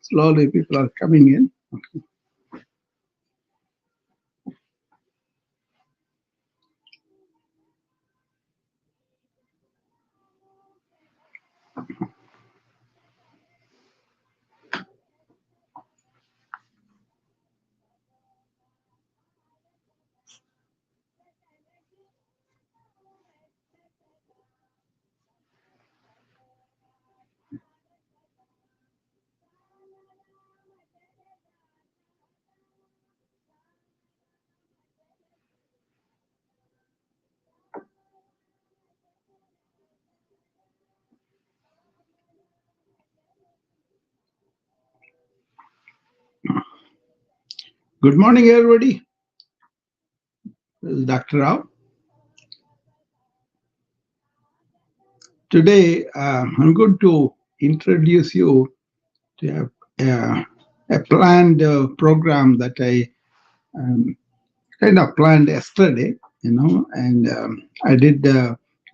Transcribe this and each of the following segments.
Slowly people are coming in. Good morning, everybody. This is Dr. Rao. Today, I'm going to introduce you to a planned program that I kind of planned yesterday, and I did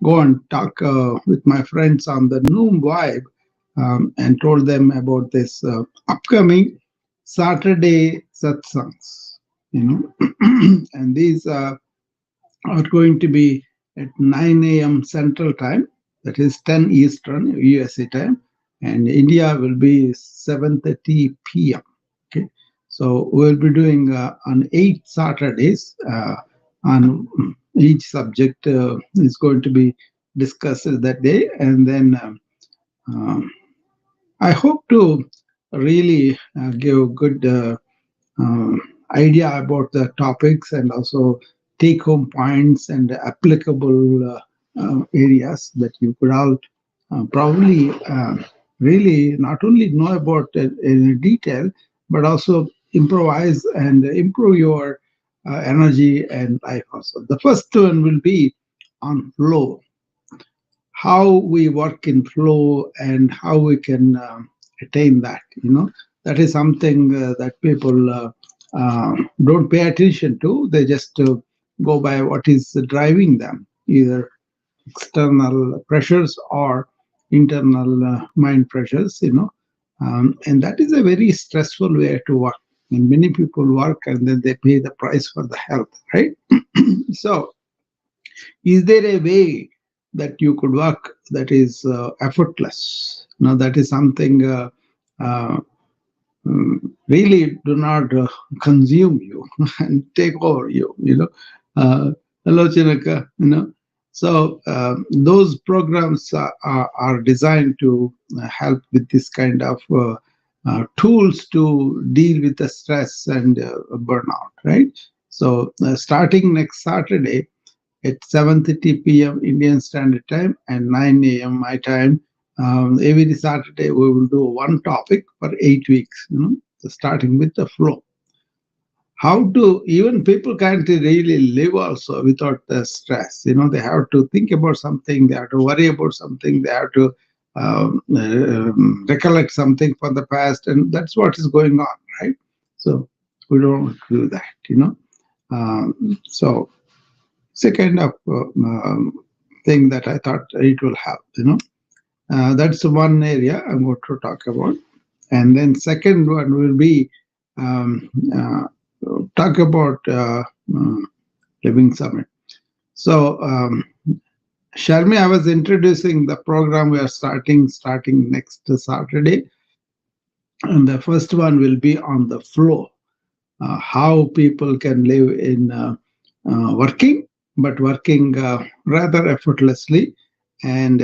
go and talk with my friends on the Noom Vibe and told them about this upcoming Saturday satsangs, and these are going to be at 9 a.m. Central Time, that is 10 Eastern USA time, and India will be 7:30 p.m. Okay, so we'll be doing on 8 Saturdays. On each subject is going to be discussed that day, and then I hope to really give good uh, idea about the topics and also take home points and applicable areas that you could all probably really not only know about it in detail, but also improvise and improve your energy and life also. The first one will be on flow, how we work in flow and how we can attain that. That is something that people don't pay attention to. They just go by what is driving them, either external pressures or internal mind pressures. And that is a very stressful way to work, and many people work and then they pay the price for the health, right? So is there a way that you could work that is effortless? Now, that is something uh, really do not consume you and take over you. Hello, Chinaka. So those programs are designed to help with this kind of tools to deal with the stress and burnout, right? So starting next Saturday at 7:30 p.m. Indian Standard Time and 9 a.m. my time. Every Saturday we will do one topic for 8 weeks. So starting with the flow. How to, even people can't really live also without the stress. They have to think about something, they have to worry about something, they have to recollect something from the past, and that's what is going on, right? So we don't do that. So It's a kind of thing that I thought it will help. That's one area I'm going to talk about. And then second one will be um, uh, talk about Living Summit. So, Sharmi, I was introducing the program we are starting next Saturday, and the first one will be on the flow, how people can live in working, but working rather effortlessly, and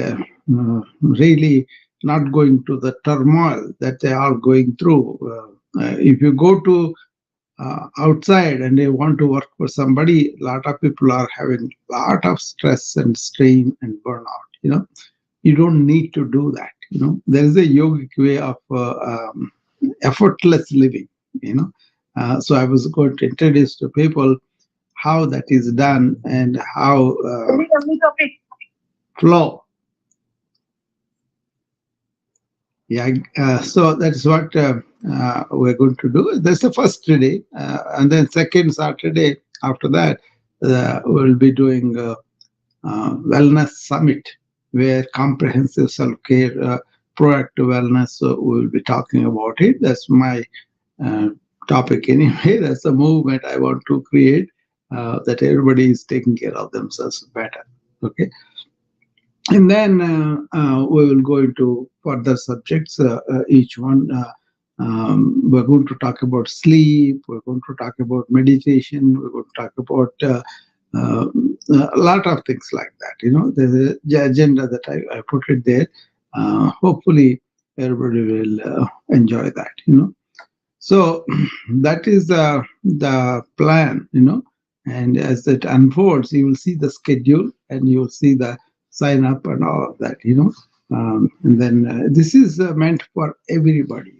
really not going to the turmoil that they are going through. If you go to outside and they want to work for somebody, a lot of people are having a lot of stress and strain and burnout. You don't need to do that. There is a yogic way of effortless living. So I was going to introduce to people how that is done and how flow. Yeah, so that's what we're going to do. That's the first day, and then second Saturday after that, we'll be doing wellness summit, where comprehensive self-care, proactive wellness. So we'll be talking about it. That's my uh, topic anyway. That's the movement I want to create, that everybody is taking care of themselves better. Okay. And then we will go into further subjects, each one. We're going to talk about sleep, we're going to talk about meditation, we're going to talk about uh, a lot of things like that. There's the agenda that I put it there. Hopefully, everybody will enjoy that. So that is the plan. And as it unfolds, you will see the schedule and you will see the sign up and all of that. And then this is meant for everybody.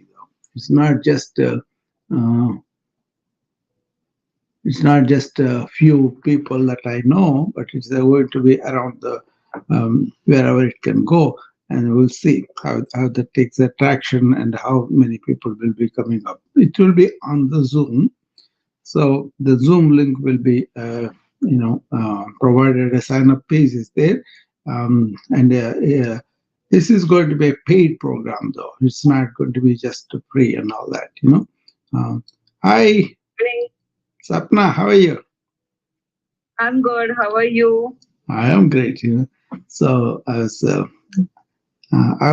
It's not just uh, it's not just a few people that I know, but it's going to be around the wherever it can go, and we'll see how that takes attraction and how many people will be coming up. It will be on the Zoom, so the Zoom link will be provided. A sign up page is there, and this is going to be a paid program, though. It's not going to be just free and all that. Hi, Sapna, how are you? I'm good. How are you? I am great. So I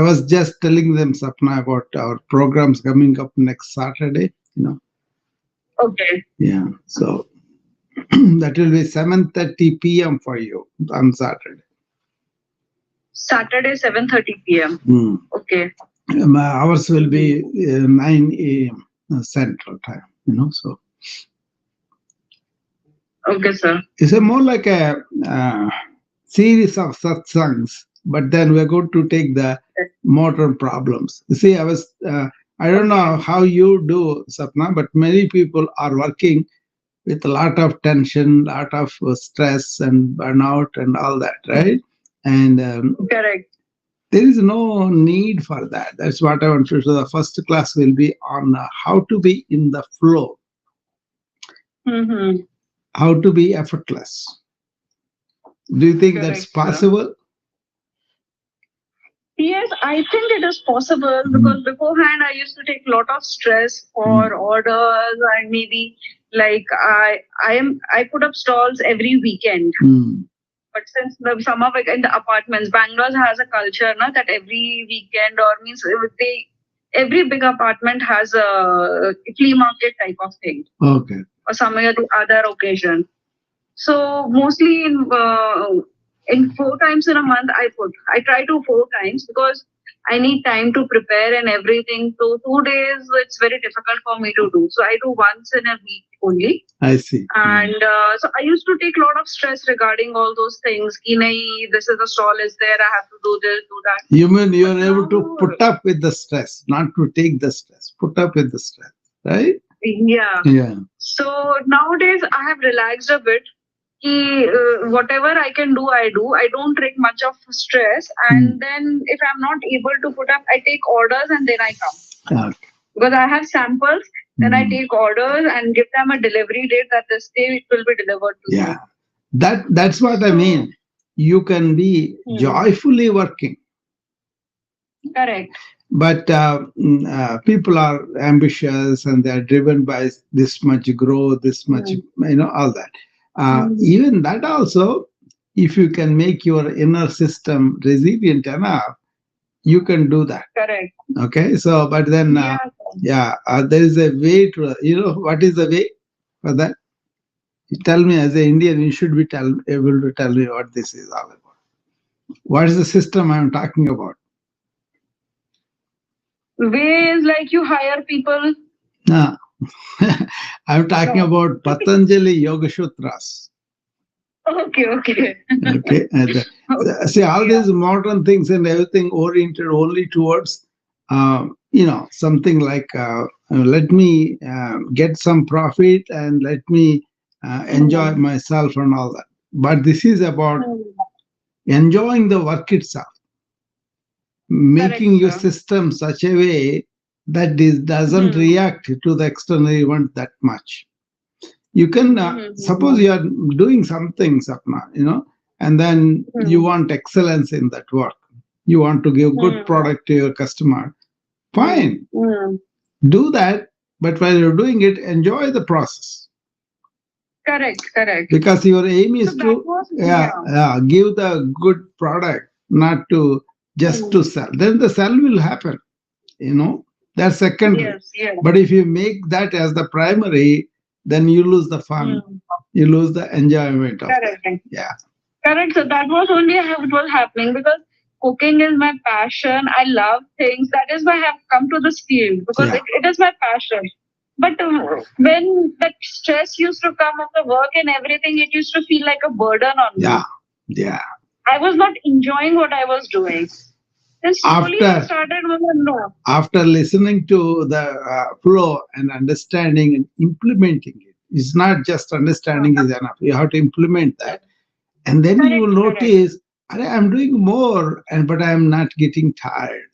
was just telling them, Sapna, about our programs coming up next Saturday. Okay. Yeah. So that will be 7:30 p.m. for you on Saturday. Saturday, 7:30 p.m. Okay. Ours will be 9 a.m. Central Time. So Okay, sir. it's a more like a series of satsangs, but then we're going to take the modern problems. You see, I don't know how you do, Sapna, but many people are working with a lot of tension, lot of stress and burnout and all that, right? And Correct. there is no need for that. That's what I want to. So the first class will be on how to be in the flow, how to be effortless. Do you think that's Correct, sir. possible? Yes, I think it is possible because beforehand I used to take a lot of stress for orders and maybe like I put up stalls every weekend. But since the summer in the apartments, Bangalore has a culture na, that every weekend or means every big apartment has a flea market type of thing. Okay. Or some other occasion. So mostly in 4 times in a month I try to 4 times because I need time to prepare and everything. So 2 days it's very difficult for me to do. So I do once in a week only. I see. And so I used to take a lot of stress regarding all those things. Ki nahi, this is the stall is there. I have to do this, do that. You mean you are able to put up with the stress, not to take the stress. Put up with the stress, right? Yeah. Yeah. So nowadays I have relaxed a bit. Whatever I can do, I do. I don't take much of stress, and then if I'm not able to put up, I take orders and then I come. Okay. Because I have samples, then I take orders and give them a delivery date that this day it will be delivered to you. Yeah, That's what I So, mean. You can be joyfully working, correct. but people are ambitious and they are driven by this much growth, this much, all that. Even that also, if you can make your inner system resilient enough, you can do that. Correct. Okay, so but then, Yeah. yeah, there is a way to, what is the way for that? Tell me, as an Indian, you should be able to tell me what this is all about. What is the system I'm talking about? Way is like you hire people. No, I'm talking No. about Patanjali Yoga Sutras. Okay, okay. Okay, see, all Yeah. these modern things and everything oriented only towards, something like, let me get some profit and let me enjoy Hmm. myself and all that. But this is about Hmm. enjoying the work itself, Correct, making your sir. system such a way that this doesn't Hmm. react to the external event that much. You can, suppose Hmm. you are doing something, Sapna, and then you Hmm. want excellence in that work. You want to give good Hmm. product to your customer. Fine, Hmm. do that. But while you're doing it, enjoy the process, Correct, correct. because your aim So is that to, was, yeah, yeah. give the good product, not to just Hmm. to sell. Then the sell will happen. That's secondary. Yes, yes. But if you make that as the primary, then you lose the fun, Hmm. you lose the enjoyment of that. Correct. Yeah. Correct. So that was only how it was happening because cooking is my passion. I love things. That is why I have come to this field because Yeah. it is my passion. But when that stress used to come of the work and everything, it used to feel like a burden on Yeah. me. Yeah. I was not enjoying what I was doing. Then slowly I after started, no. after listening to the flow and understanding and implementing it, it's not just understanding is enough, you have to implement that, and then you will Correct, correct. notice, I'm doing more, and but I'm not getting tired.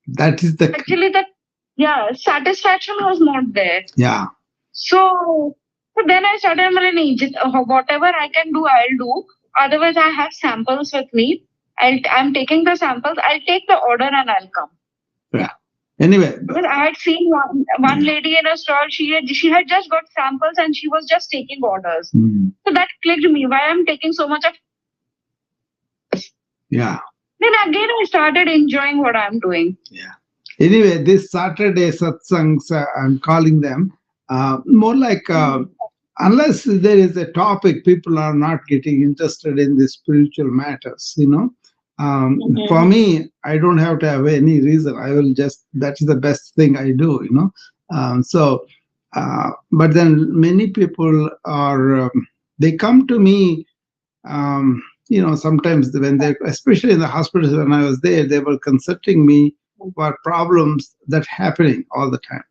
That is the key. Actually, that, yeah, satisfaction was not there. Yeah. So then I started, whatever I can do, I'll do. Otherwise, I have samples with me. I'm taking the samples. I'll take the order and I'll come. Yeah. Anyway, Because I had seen one lady in a stall. She had just got samples and she was just taking orders. So that clicked me. Why I'm taking so much of? Yeah. Then again, I started enjoying what I'm doing. Yeah. Anyway, this Saturday satsangs, I'm calling them, more like, unless there is a topic, people are not getting interested in the spiritual matters, for me, I don't have to have any reason. I will just, that's the best thing I do, so, but then many people are, they come to me, sometimes when they, especially in the hospitals when I was there, they were consulting me for problems that happening all the time,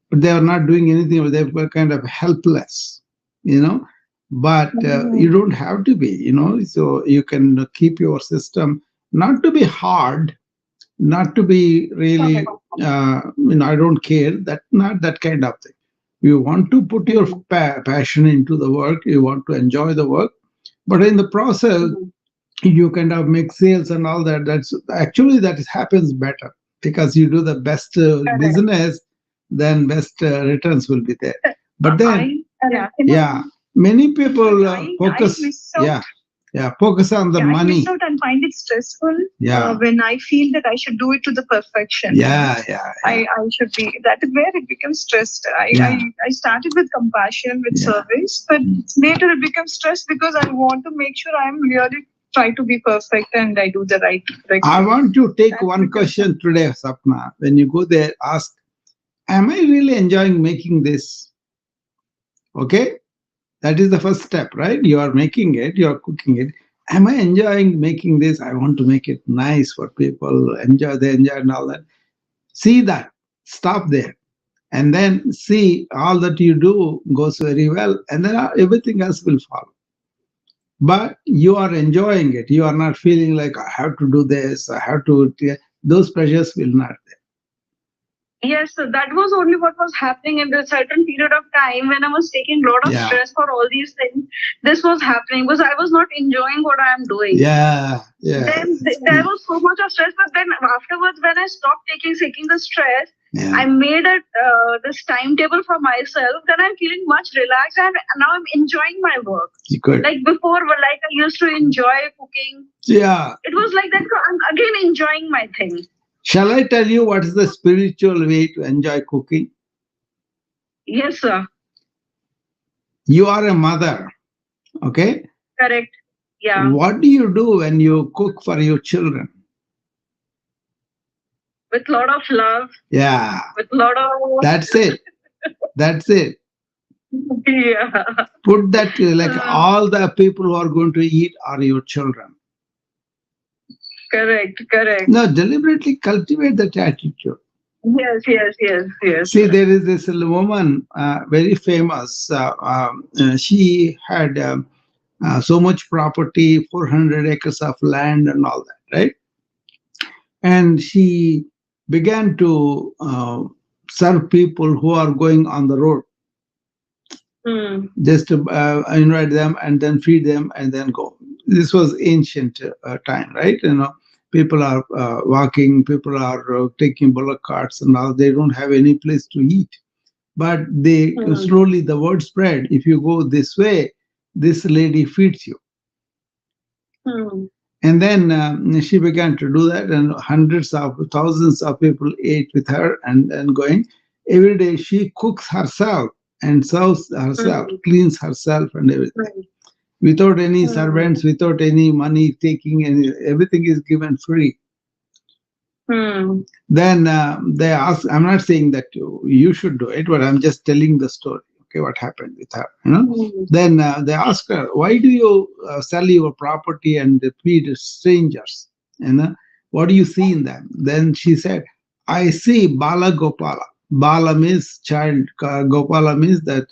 but they are not doing anything. They were kind of helpless, you know. But you don't have to be, so you can keep your system not to be hard, not to be really, I don't care. That not that kind of thing. You want to put your passion into the work. You want to enjoy the work, but in the process, you kind of make sales and all that. That's actually that happens better because you do the best business, then best returns will be there. But then, yeah, many people focus. Yeah, yeah, focus on the money. Out and find it stressful. Yeah, when I feel that I should do it to the perfection. Yeah, yeah. I should be. That is where it becomes stressed. I started with compassion, with service, but later it becomes stress because I want to make sure I am really try to be perfect and I do the right I want to take one question today, Sapna. When you go there, ask, am I really enjoying making this? Okay? That is the first step, right? You are making it, you are cooking it. Am I enjoying making this? I want to make it nice for people, they enjoy and all that. See that. Stop there. And then see all that you do goes very well, and then everything else will follow. But you are enjoying it. You are not feeling like I have to do this, I have to, those pressures will not there. Yes, so that was only what was happening in the certain period of time when I was taking a lot of Yeah. stress for all these things. This was happening because I was not enjoying what I am doing. Yeah. Yeah. Then there was so much of stress, but then afterwards, when I stopped taking the stress, Yeah. I made a this timetable for myself. Then I'm feeling much relaxed, and now I'm enjoying my work. Good. Like before, like I used to enjoy cooking. Yeah. It was like that. So I'm again enjoying my thing. Shall I tell you what is the spiritual way to enjoy cooking? Yes, sir. You are a mother, okay? Correct. Yeah. What do you do when you cook for your children? With lot of love. Yeah. With lot of. That's it. That's it. Yeah. Put that like all the people who are going to eat are your children. Correct. Correct. No, deliberately cultivate that attitude. Yes, yes, yes, yes. See, there is this woman, very famous. She had so much property, 400 acres of land, and all that, right? And she began to serve people who are going on the road. Just to invite them and then feed them and then go. This was ancient time, right? People are walking, people are taking bullock carts and all. They don't have any place to eat, but they slowly the word spread. If you go this way, this lady feeds you. And then she began to do that, and hundreds of thousands of people ate with her, and going every day. She cooks herself and serves herself, cleans herself, and everything, without any servants, without any money taking, and everything is given free. Then they ask. I'm not saying that you should do it, but I'm just telling the story. Okay, what happened with her? Then they asked her, "Why do you sell your property and feed strangers? What do you see in them?" Then she said, "I see Bala Gopala. Bala means child. Gopala means that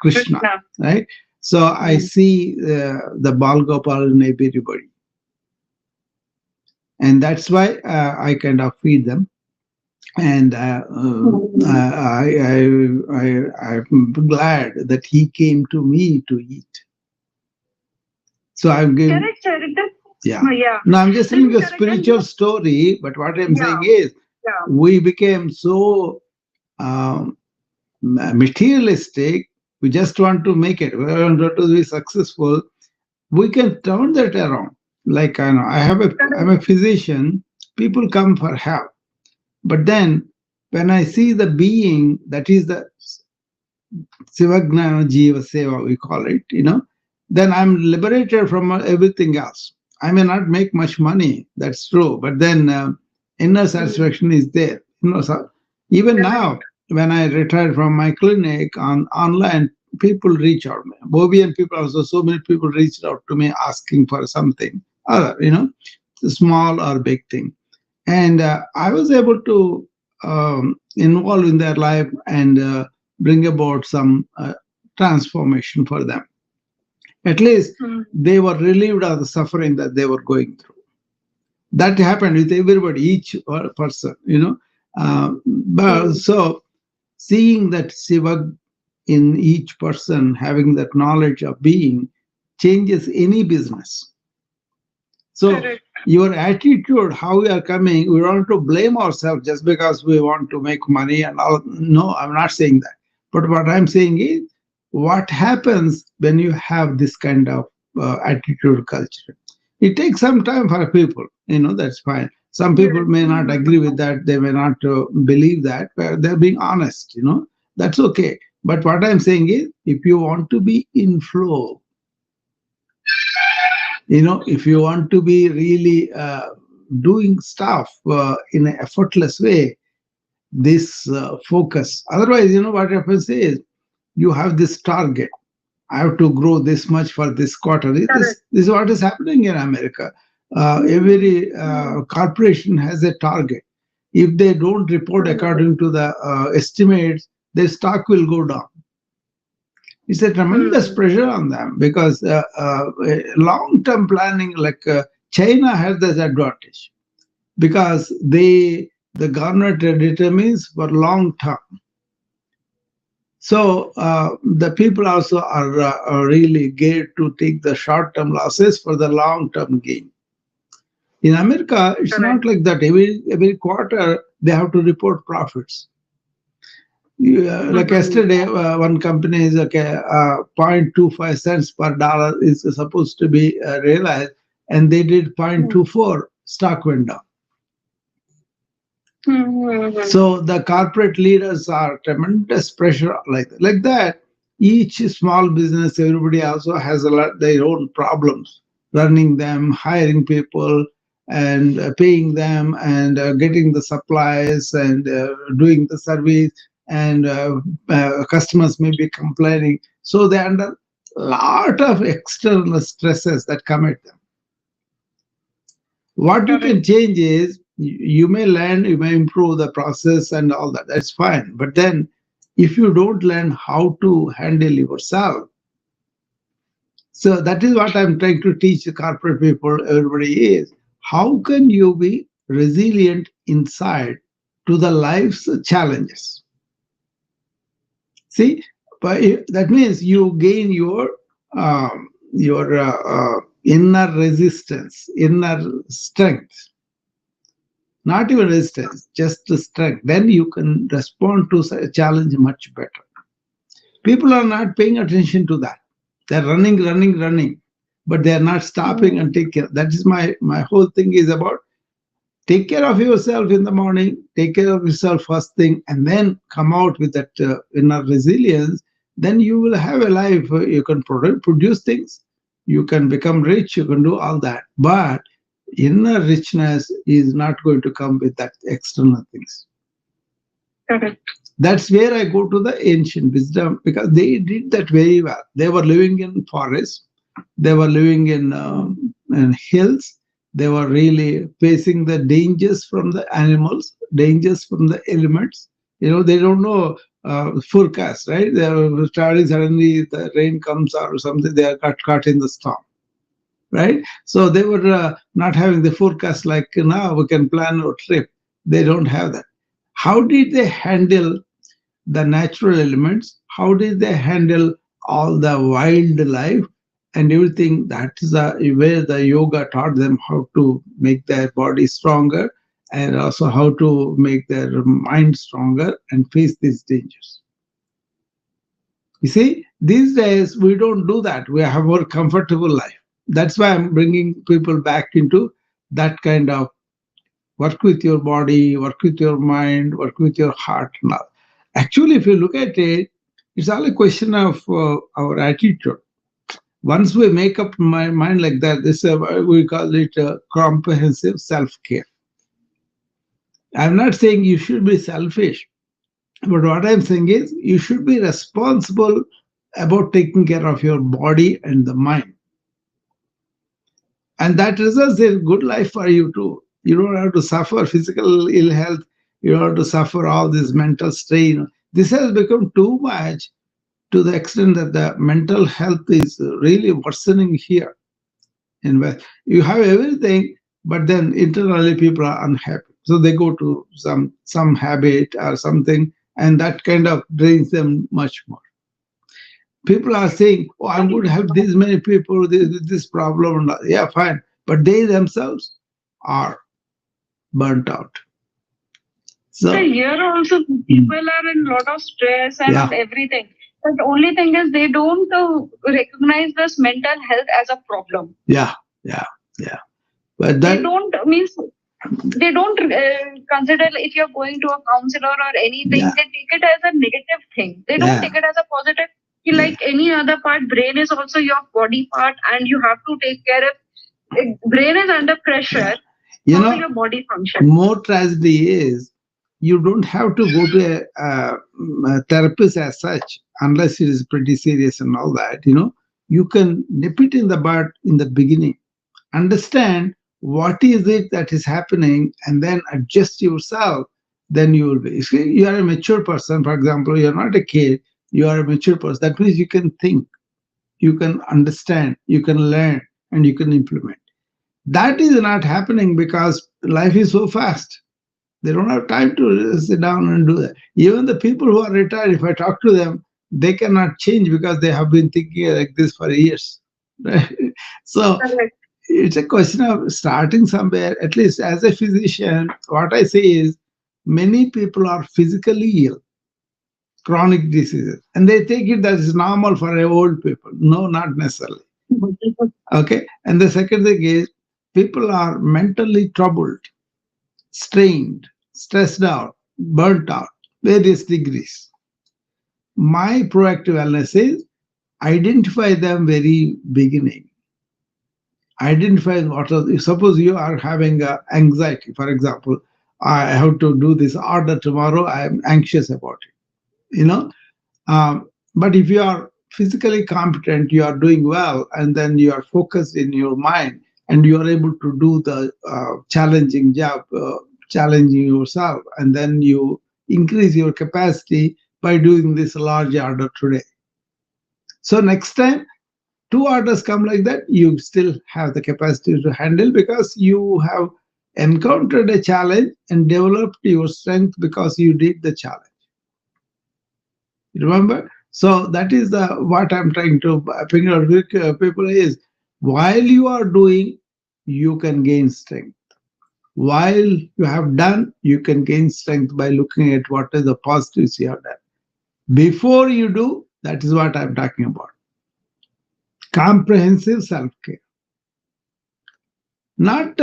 Krishna, right? So I see the Bal Gopal in everybody, and that's why I kind of feed them." And I'm glad that he came to me to eat. So I'm giving. Correct. Yeah. No, I'm just telling you a spiritual story, but what I'm saying is we became so materialistic. We just want to make it. We want to be successful. We can turn that around. Like I'm a physician. People come for help. But then when I see the being, that is the Sivagnana Jiva Seva, we call it, then I'm liberated from everything else. I may not make much money, that's true, but then inner satisfaction is there. So even now, when I retired from my clinic online, people reach out to me. Bobian people also, so many people reached out to me asking for something other, small or big thing. And I was able to involve in their life and bring about some transformation for them. At least they were relieved of the suffering that they were going through. That happened with everybody, each person, So seeing that Siva in each person, having that knowledge of being, changes any business. So your attitude, how we are coming, we want to blame ourselves just because we want to make money and all. No, I'm not saying that. But what I'm saying is, what happens when you have this kind of attitude culture? It takes some time for people, that's fine. Some people may not agree with that. They may not believe that, but they're being honest, that's okay. But what I'm saying is, if you want to be in flow, if you want to be really doing stuff in an effortless way, this focus. Otherwise, what happens is you have this target. I have to grow this much for this quarter. This is what is happening in America. Every corporation has a target. If they don't report according to the estimates, their stock will go down. It's a tremendous pressure on them because long-term planning, like China has this advantage because they the government determines for long term. So the people also are really geared to take the short term losses for the long term gain. In America, it's not like that. Every quarter they have to report profits. Like yesterday, one company is okay, 0.25 cents per dollar is supposed to be realized, and they did 0.24. Stock went down. So the corporate leaders are tremendous pressure like that. Each small business, everybody also has a lot their own problems running them, hiring people, and paying them, and getting the supplies, and doing the service, and customers may be complaining. So they're under a lot of external stresses that come at them. What you can change is you may learn, you may improve the process and all that. That's fine. But then if you don't learn how to handle yourself, so that is what I'm trying to teach the corporate people, everybody is how can you be resilient inside to the life's challenges? See, but that means you gain your inner resistance, inner strength. Not even resistance, just the strength. Then you can respond to a challenge much better. People are not paying attention to that. They're running, but they're not stopping and take care. That is my whole thing is about take care of yourself in the morning, take care of yourself first thing, and then come out with that inner resilience. Then you will have a life. You can produce things, you can become rich, you can do all that. But inner richness is not going to come with that external things. Correct. That's where I go to the ancient wisdom, because they did that very well. They were living in forests, they were living in hills, they were really facing the dangers from the animals, dangers from the elements. They don't know forecast, right? They are traveling, suddenly the rain comes or something, they are caught in the storm. Right? So they were not having the forecast like now we can plan our trip. They don't have that. How did they handle the natural elements? How did they handle all the wildlife and everything? That is where the yoga taught them how to make their body stronger, and also how to make their mind stronger and face these dangers. You see, these days we don't do that. We have a more comfortable life. That's why I'm bringing people back into that kind of work with your body, work with your mind, work with your heart. Now, actually, if you look at it, it's all a question of our attitude. Once we make up my mind like that, this we call it comprehensive self-care. I'm not saying you should be selfish, but what I'm saying is you should be responsible about taking care of your body and the mind. And that results in good life for you too. You don't have to suffer physical ill health. You don't have to suffer all this mental strain. This has become too much to the extent that the mental health is really worsening here. In West, you have everything, but then internally people are unhappy. So they go to some habit or something, and that kind of drains them much more. People are saying, "Oh, I'm going to help these many people with this problem." Yeah, fine, but they themselves are burnt out. So here also people are in a lot of stress and everything. But the only thing is they don't recognize this mental health as a problem. Yeah. But they don't consider if you're going to a counselor or anything. They take it as a negative thing. They don't take it as a positive. Like any other part, brain is also your body part, and you have to take care of it. Brain is under pressure. How will your body function? More tragedy is you don't have to go to a therapist as such, unless it is pretty serious and all that. You can nip it in the bud in the beginning. Understand what is it that is happening, and then adjust yourself. Then you will be. See, you are a mature person, for example. You're not a kid. You are a mature person. That means you can think, you can understand, you can learn, and you can implement. That is not happening because life is so fast. They don't have time to sit down and do that. Even the people who are retired, if I talk to them, they cannot change because they have been thinking like this for years. Right? So Correct. it's a question of starting somewhere. At least as a physician, what I say is many people are physically ill, chronic diseases, and they take it that is normal for old people. No, not necessarily. Okay. And the second thing is people are mentally troubled, strained, stressed out, burnt out, various degrees. My proactive wellness is identify them very beginning. Identify what are, suppose you are having anxiety, for example, I have to do this order tomorrow, I am anxious about it, but if you are physically competent, you are doing well, and then you are focused in your mind, and you are able to do the challenging job, challenging yourself, and then you increase your capacity by doing this large order today. So next time two orders come like that, you still have the capacity to handle because you have encountered a challenge and developed your strength because you did the challenge. Remember? So that is the what I'm trying to bring out with people is while you are doing, you can gain strength. While you have done, you can gain strength by looking at what is the positives you have done. Before you do, that is what I'm talking about. Comprehensive self care. Not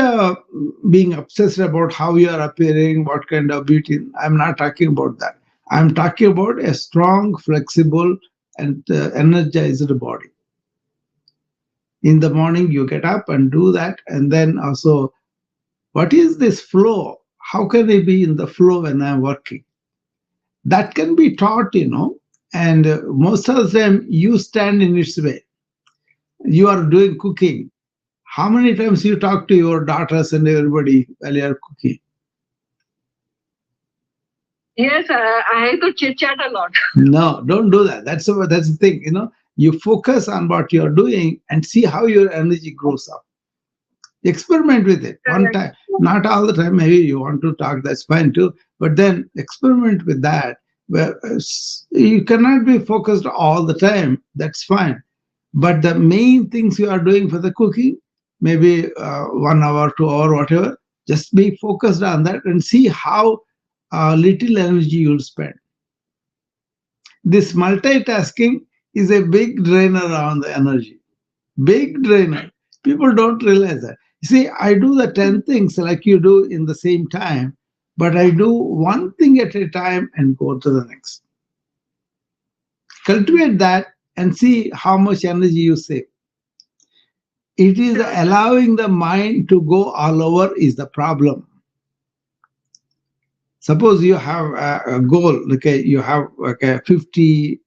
being obsessed about how you are appearing, what kind of beauty. I'm not talking about that. I'm talking about a strong, flexible, and energized body. In the morning, you get up and do that. And then also, what is this flow? How can I be in the flow when I'm working? That can be taught. And most of the time, you stand in its way. You are doing cooking. How many times you talk to your daughters and everybody while you are cooking? Yes, I could chit chat a lot. No, don't do that. That's the thing. You focus on what you're doing and see how your energy grows up. Experiment with it one Correct. time, not all the time. Maybe you want to talk, that's fine too. But then experiment with that. Where you cannot be focused all the time. That's fine. But the main things you are doing for the cooking, maybe 1 hour, 2 hour, whatever, just be focused on that and see how little energy you'll spend. This multitasking is a big drainer on the energy. Big drainer. People don't realize that. You see, I do the 10 things like you do in the same time, but I do one thing at a time and go to the next. Cultivate that and see how much energy you save. It is Sure. allowing the mind to go all over is the problem. Suppose you have a goal, okay, you have like a 50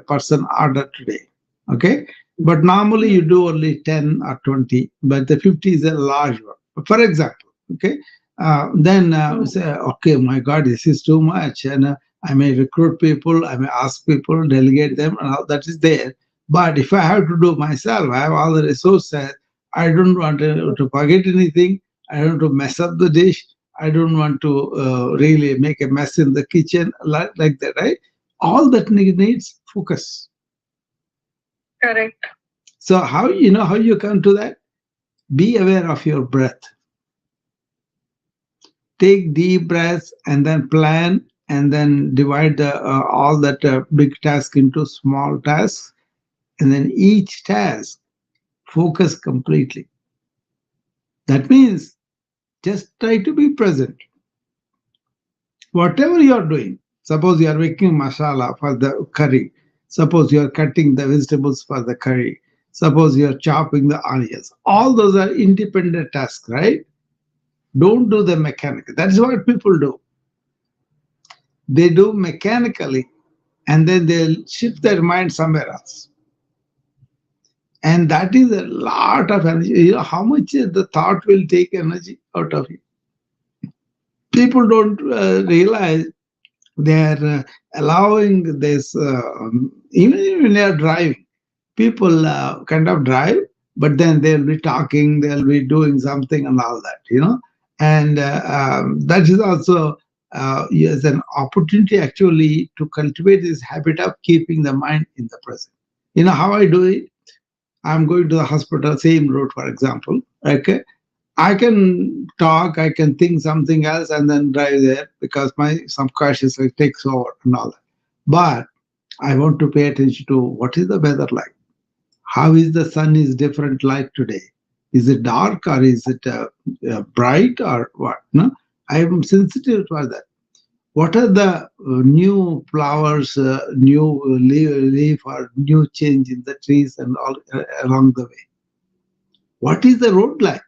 person order today, okay, but normally you do only 10 or 20, but the 50 is a large one, for example, okay. Then say, okay, my God, this is too much, and I may recruit people, I may ask people, delegate them, and all that is there. But if I have to do myself, I have all the resources. I don't want to forget anything. I don't want to mess up the dish. I don't want to really make a mess in the kitchen like that, right? All that needs focus. Correct. So how you come to that? Be aware of your breath. Take deep breaths and then plan and then divide all that big task into small tasks, and then each task focus completely. That means just try to be present. Whatever you are doing, suppose you are making masala for the curry, suppose you are cutting the vegetables for the curry, suppose you are chopping the onions, all those are independent tasks, right? Don't do them mechanically. That's what people do. They do mechanically, and then they'll shift their mind somewhere else, and that is a lot of energy. How much the thought will take energy out of you? People don't realize they are allowing this, even when they are driving, people kind of drive, but then they'll be talking, they'll be doing something and all that. And that is also is an opportunity actually to cultivate this habit of keeping the mind in the present. You know how I do it? I'm going to the hospital, same road, for example. Okay, I can talk, I can think something else, and then drive there because my subconscious like, takes over and all that. But I want to pay attention to what is the weather like. How is the sun is different light today? Is it dark or is it bright or what? No, I am sensitive to that. What are the new flowers, new leaf or new change in the trees and all along the way? What is the road like?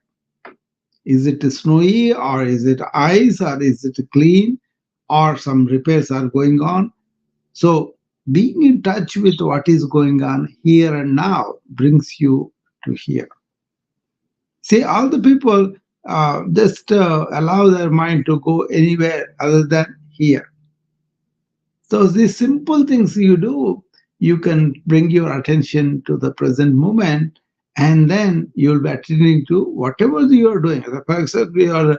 Is it snowy or is it ice or is it clean or some repairs are going on? So being in touch with what is going on here and now brings you to here. See, all the people just allow their mind to go anywhere other than here. So these simple things you do, you can bring your attention to the present moment, and then you'll be attending to whatever you are doing. For example,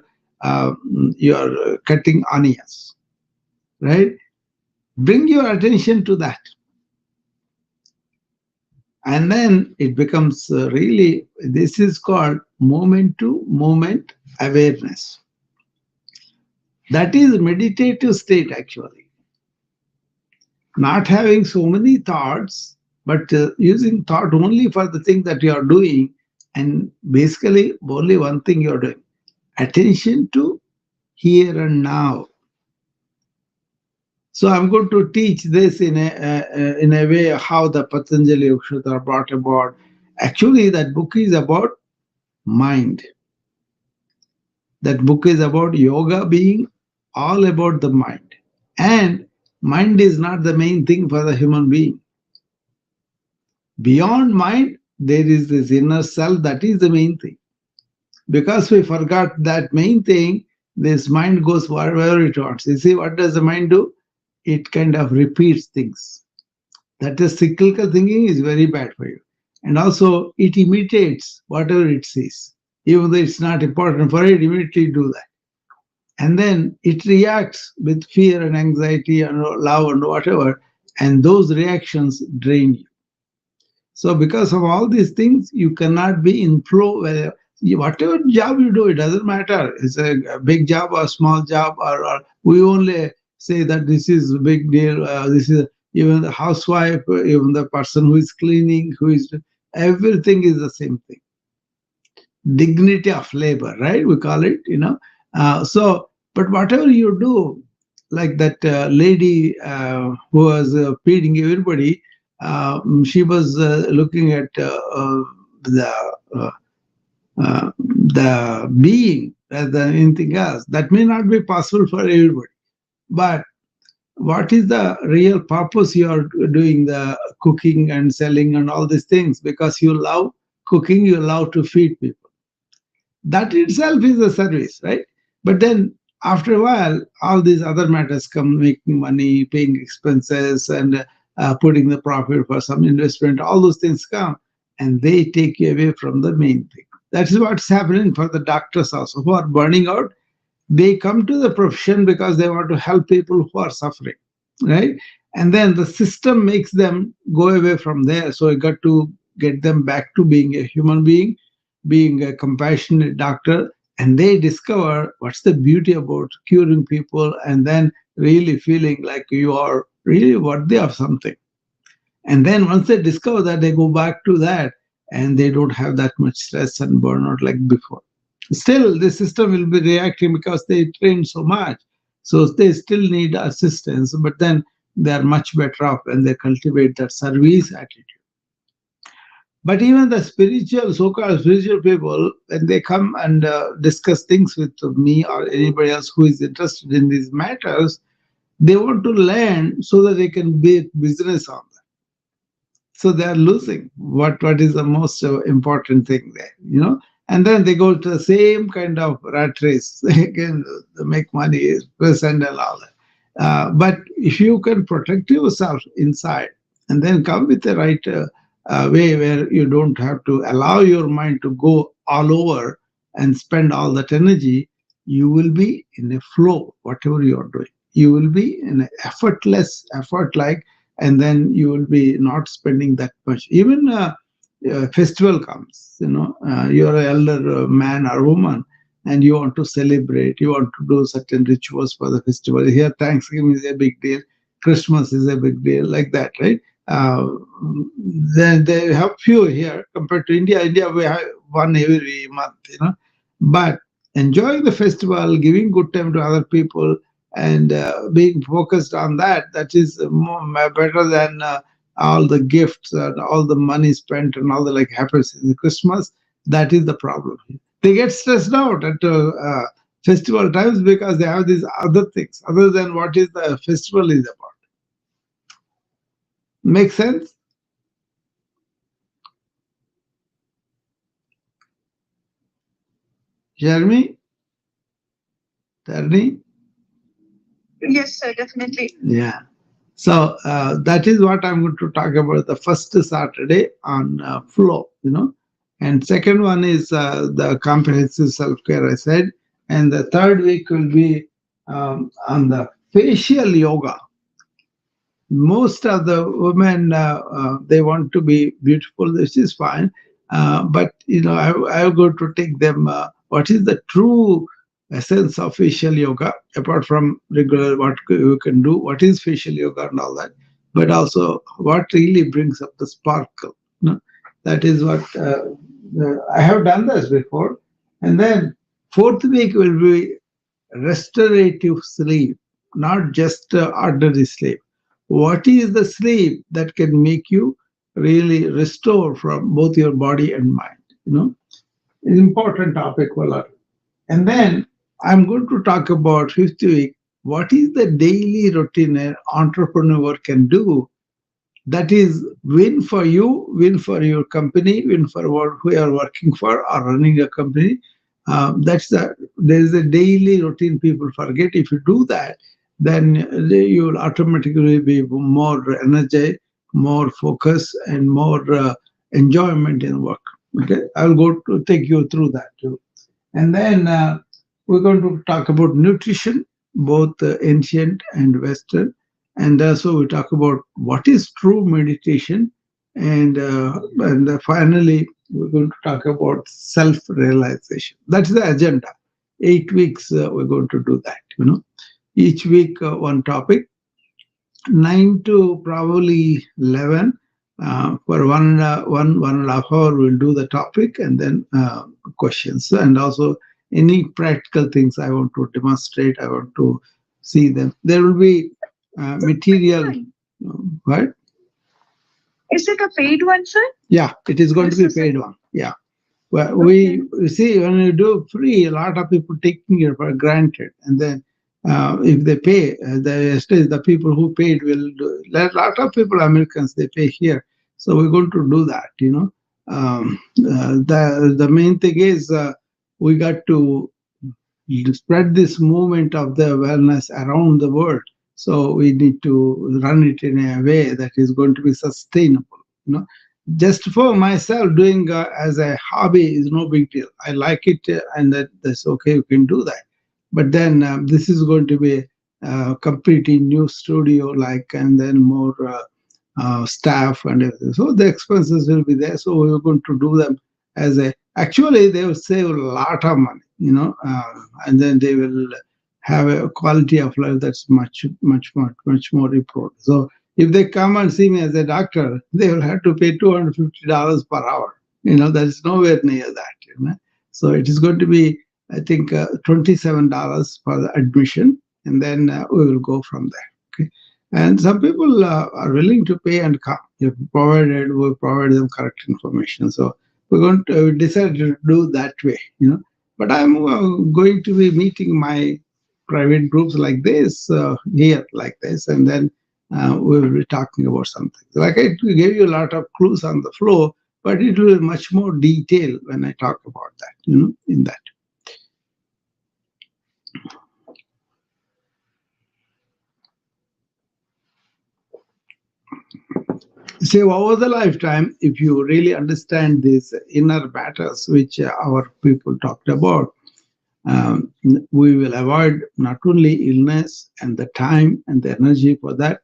you are cutting onions, right? Bring your attention to that, and then it becomes really. This is called moment to moment awareness. That is meditative state actually. Not having so many thoughts, but using thought only for the thing that you are doing, and basically only one thing you are doing. Attention to here and now. So I'm going to teach this in a way how the Patanjali Ukshatra brought about. Actually, that book is about mind. That book is about yoga being all about the mind. And mind is not the main thing for the human being. Beyond mind, there is this inner self that is the main thing. Because we forgot that main thing, this mind goes wherever it wants. You see, what does the mind do? It kind of repeats things. That is cyclical thinking is very bad for you. And also, it imitates whatever it sees. Even though it's not important for it, immediately do that. And then it reacts with fear and anxiety and love and whatever. And those reactions drain you. So because of all these things, you cannot be in flow. Whatever job you do, it doesn't matter. It's a big job or small job, or we only say that this is a big deal. This is even the housewife, even the person who is cleaning, who is everything is the same thing. Dignity of labor, right? We call it, So, but whatever you do, like that lady who was feeding everybody, she was looking at the being rather than anything else. That may not be possible for everybody, but what is the real purpose you are doing the cooking and selling and all these things? Because you love cooking, you love to feed people. That itself is a service, right? But then after a while, all these other matters come, making money, paying expenses, and putting the profit for some investment. All those things come, and they take you away from the main thing. That is what's happening for the doctors also who are burning out. They come to the profession because they want to help people who are suffering, right? And then the system makes them go away from there. So you got to get them back to being a human being a compassionate doctor, and they discover what's the beauty about curing people and then really feeling like you are really worthy of something. And then once they discover that, they go back to that and they don't have that much stress and burnout like before. Still, the system will be reacting because they train so much. So they still need assistance, but then they are much better off when they cultivate that service attitude. But even the spiritual, so-called spiritual people, when they come and discuss things with me or anybody else who is interested in these matters, they want to learn so that they can be business on that. So they are losing what is the most important thing there. And then they go to the same kind of rat race. They can make money, present and all that. But if you can protect yourself inside and then come with the right way where you don't have to allow your mind to go all over and spend all that energy, you will be in a flow, whatever you are doing. You will be in an effortless effort, like, and then you will be not spending that much. Even festival comes, you're an elder man or woman, and you want to celebrate, you want to do certain rituals for the festival. Here, Thanksgiving is a big deal, Christmas is a big deal, like that, right? Uh, then they have few here compared to India. India, we have one every month, but enjoying the festival, giving good time to other people, and being focused on that, that is more, better than all the gifts and all the money spent and all the like happens in the Christmas. That is the problem. They get stressed out at festival times because they have these other things other than what is the festival is about. Make sense? Jeremy? Terni? Yes, sir, definitely. Yeah. So that is what I'm going to talk about the first Saturday on flow, And second one is the comprehensive self-care, I said. And the third week will be on the facial yoga. Most of the women, they want to be beautiful, this is fine. But, I'm going to take them, what is the true essence of facial yoga, apart from regular what you can do, what is facial yoga and all that, but also what really brings up the sparkle. That is what I have done this before. And then fourth week will be restorative sleep, not just ordinary sleep. What is the sleep that can make you really restore from both your body and mind? It's an important topic, Valar. And then I'm going to talk about fifth week. What is the daily routine an entrepreneur can do that is win for you, win for your company, win for what who you are working for or running a company. There is a daily routine people forget. If you do that, then you will automatically be more energy, more focus, and more enjoyment in work. Okay, I'll go to take you through that too. And then we're going to talk about nutrition, both ancient and Western. And also we talk about what is true meditation. And finally, we're going to talk about self-realization. That's the agenda. 8 weeks, we're going to do that. Each week, one topic. 9 to probably 11 for one and a half hour we'll do the topic, and then questions, and also any practical things I want to demonstrate, I want to see them. There will be material. What? Is it a paid one, sir? Yeah, it is going to be a paid one. Yeah. Well, we see when you do free, a lot of people taking it for granted, and then if they pay, the people who paid will do. A lot of people, Americans, they pay here, so we're going to do that. The main thing is we got to spread this movement of the wellness around the world. So we need to run it in a way that is going to be sustainable. Just for myself, doing as a hobby is no big deal. I like it, and that's okay. You can do that. But then this is going to be a completely new studio, like, and then more staff and everything. So the expenses will be there. So we're going to do them as a. Actually, they will save a lot of money, and then they will have a quality of life that's much more improved. So if they come and see me as a doctor, they will have to pay $250 per hour. That is nowhere near that. So it is going to be, I think, $27 for the admission, and then we will go from there. Okay. And some people are willing to pay and come, if provided we provide them correct information. So we're going to decide to do that way. But I'm going to be meeting my private groups like this here, like this, and then we will be talking about something. Like I gave you a lot of clues on the flow, but it will be much more detail when I talk about that. In that. See, over the lifetime, if you really understand these inner matters which our people talked about, um, we will avoid not only illness and the time and the energy for that,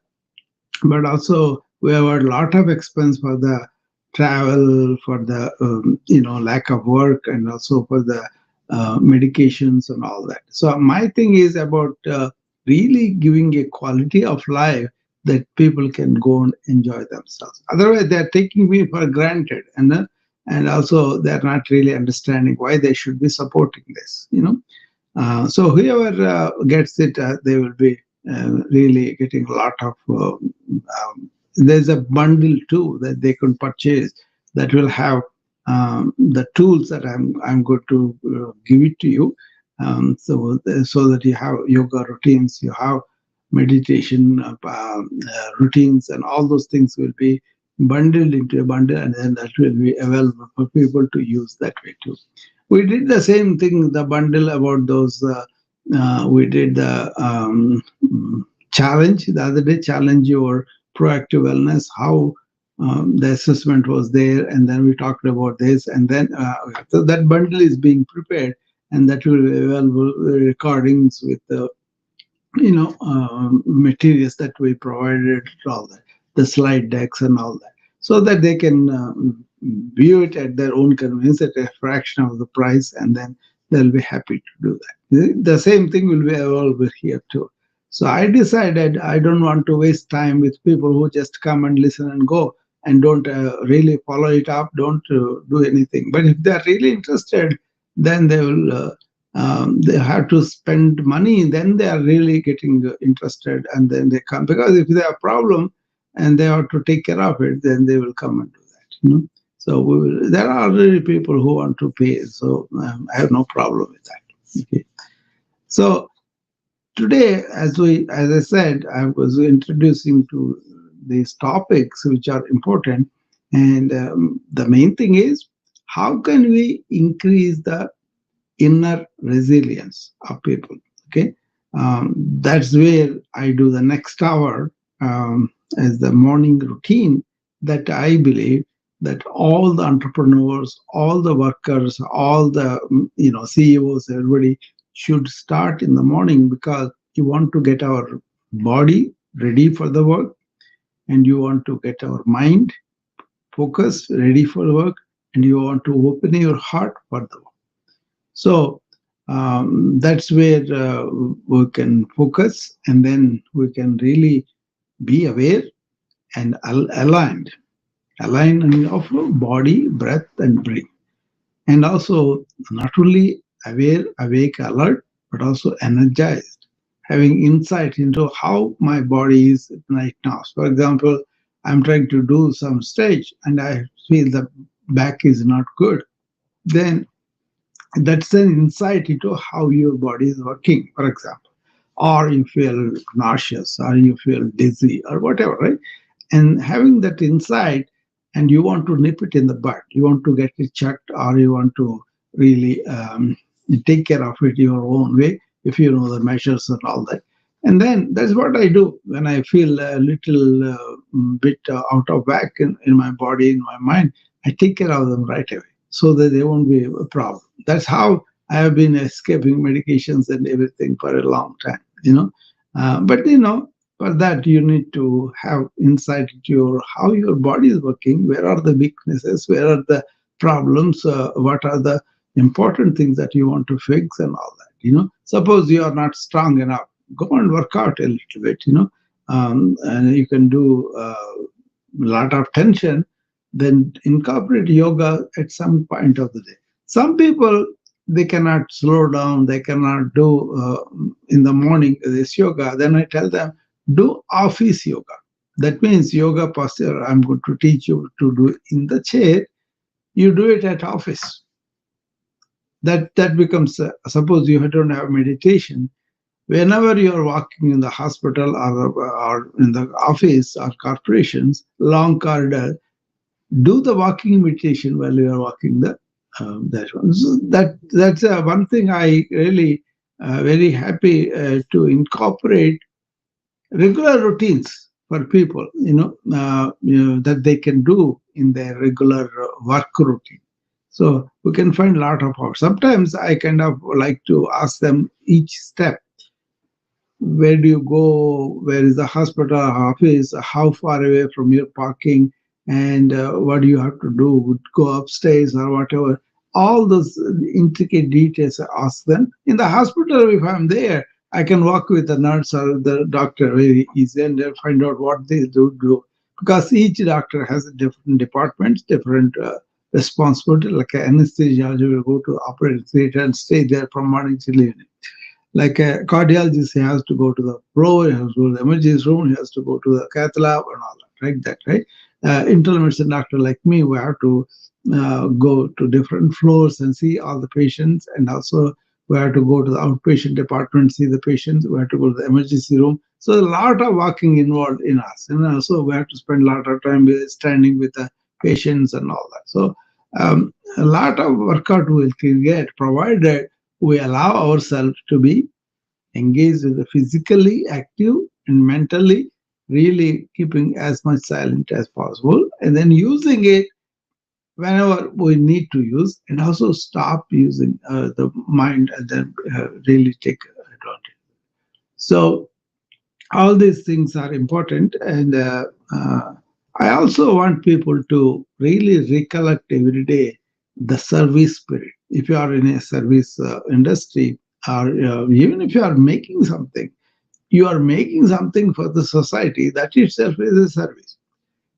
but also we have a lot of expense for the travel, for the lack of work, and also for the medications and all that. So my thing is about really giving a quality of life that people can go and enjoy themselves. Otherwise, they're taking me for granted, and also they're not really understanding why they should be supporting this. So whoever gets it, they will be really getting a lot of. There's a bundle too that they can purchase that will have the tools that I'm going to give it to you. So that you have yoga routines, you have meditation routines, and all those things will be bundled into a bundle, and then that will be available for people to use that way too. We did the same thing, the bundle about those. We did the challenge the other day, challenge your proactive wellness, how the assessment was there, and then we talked about this, and then so that bundle is being prepared, and that will be available recordings with the materials that we provided, all that, the slide decks and all that, so that they can view it at their own convenience at a fraction of the price, and then they'll be happy to do that. The same thing will be available here too. So I decided I don't want to waste time with people who just come and listen and go and don't really follow it up, don't do anything. But if they're really interested, then they have to spend money, then they are really getting interested, and then they come, because if they have a problem and they have to take care of it, then they will come and do that. So there are already people who want to pay, so I have no problem with that. Okay. So today, as I said, I was introducing to these topics which are important, and the main thing is how can we increase the inner resilience of people. Okay, that's where I do the next hour as the morning routine. That I believe that all the entrepreneurs, all the workers, all the CEOs, everybody should start in the morning, because you want to get our body ready for the work, and you want to get our mind focused, ready for the work, and you want to open your heart for the work. So that's where we can focus, and then we can really be aware and aligned of body, breath, and brain. And also, not only aware, awake, alert, but also energized, having insight into how my body is right now. For example, I'm trying to do some stage and I feel the back is not good. Then that's an insight into how your body is working, for example. Or you feel nauseous, or you feel dizzy, or whatever, right? And having that insight, and you want to nip it in the bud, you want to get it checked, or you want to really take care of it your own way, if you know the measures and all that. And then that's what I do when I feel a little bit out of whack in my body, in my mind. I take care of them right away, so that they won't be a problem. That's how I have been escaping medications and everything for a long time. But for that, you need to have insight into how your body is working, where are the weaknesses, where are the problems, what are the important things that you want to fix, and all that. Suppose you are not strong enough, go and work out a little bit. And you can do a lot of tension, then incorporate yoga at some point of the day. Some people, they cannot slow down, they cannot do in the morning this yoga. Then I tell them, do office yoga. That means yoga posture I'm going to teach you to do in the chair, you do it at office. That becomes, suppose you don't have meditation, whenever you are walking in the hospital, or in the office or corporations, long corridor, do the walking meditation while you are walking that one. So that's one thing I really very happy to incorporate regular routines for people, that they can do in their regular work routine. So we can find a lot of out. Sometimes I kind of like to ask them each step. Where do you go? Where is the hospital office? How far away from your parking? And what do you have to do? Go upstairs or whatever. All those intricate details I ask them. In the hospital, if I'm there, I can walk with the nurse or the doctor very easy and find out what they do. Because each doctor has different departments, different responsibility. Like an anesthesiologist will go to the operating theater and stay there from morning till evening. Like a cardiologist, he has to go to the floor, he has to go to the emergency room, he has to go to the cath lab and all that, right? That, right? Internal medicine doctor like me, we have to go to different floors and see all the patients, and also we have to go to the outpatient department, see the patients, we have to go to the emergency room. So a lot of walking involved in us, and also we have to spend a lot of time standing with the patients and all that. So a lot of workout will get provided we allow ourselves to be engaged with the physically active and mentally really keeping as much silent as possible and then using it whenever we need to use and also stop using the mind and then really take advantage. So all these things are important and I also want people to really recollect every day the service spirit. If you are in a service industry or even if you are making something, you are making something for the society. That itself is a service.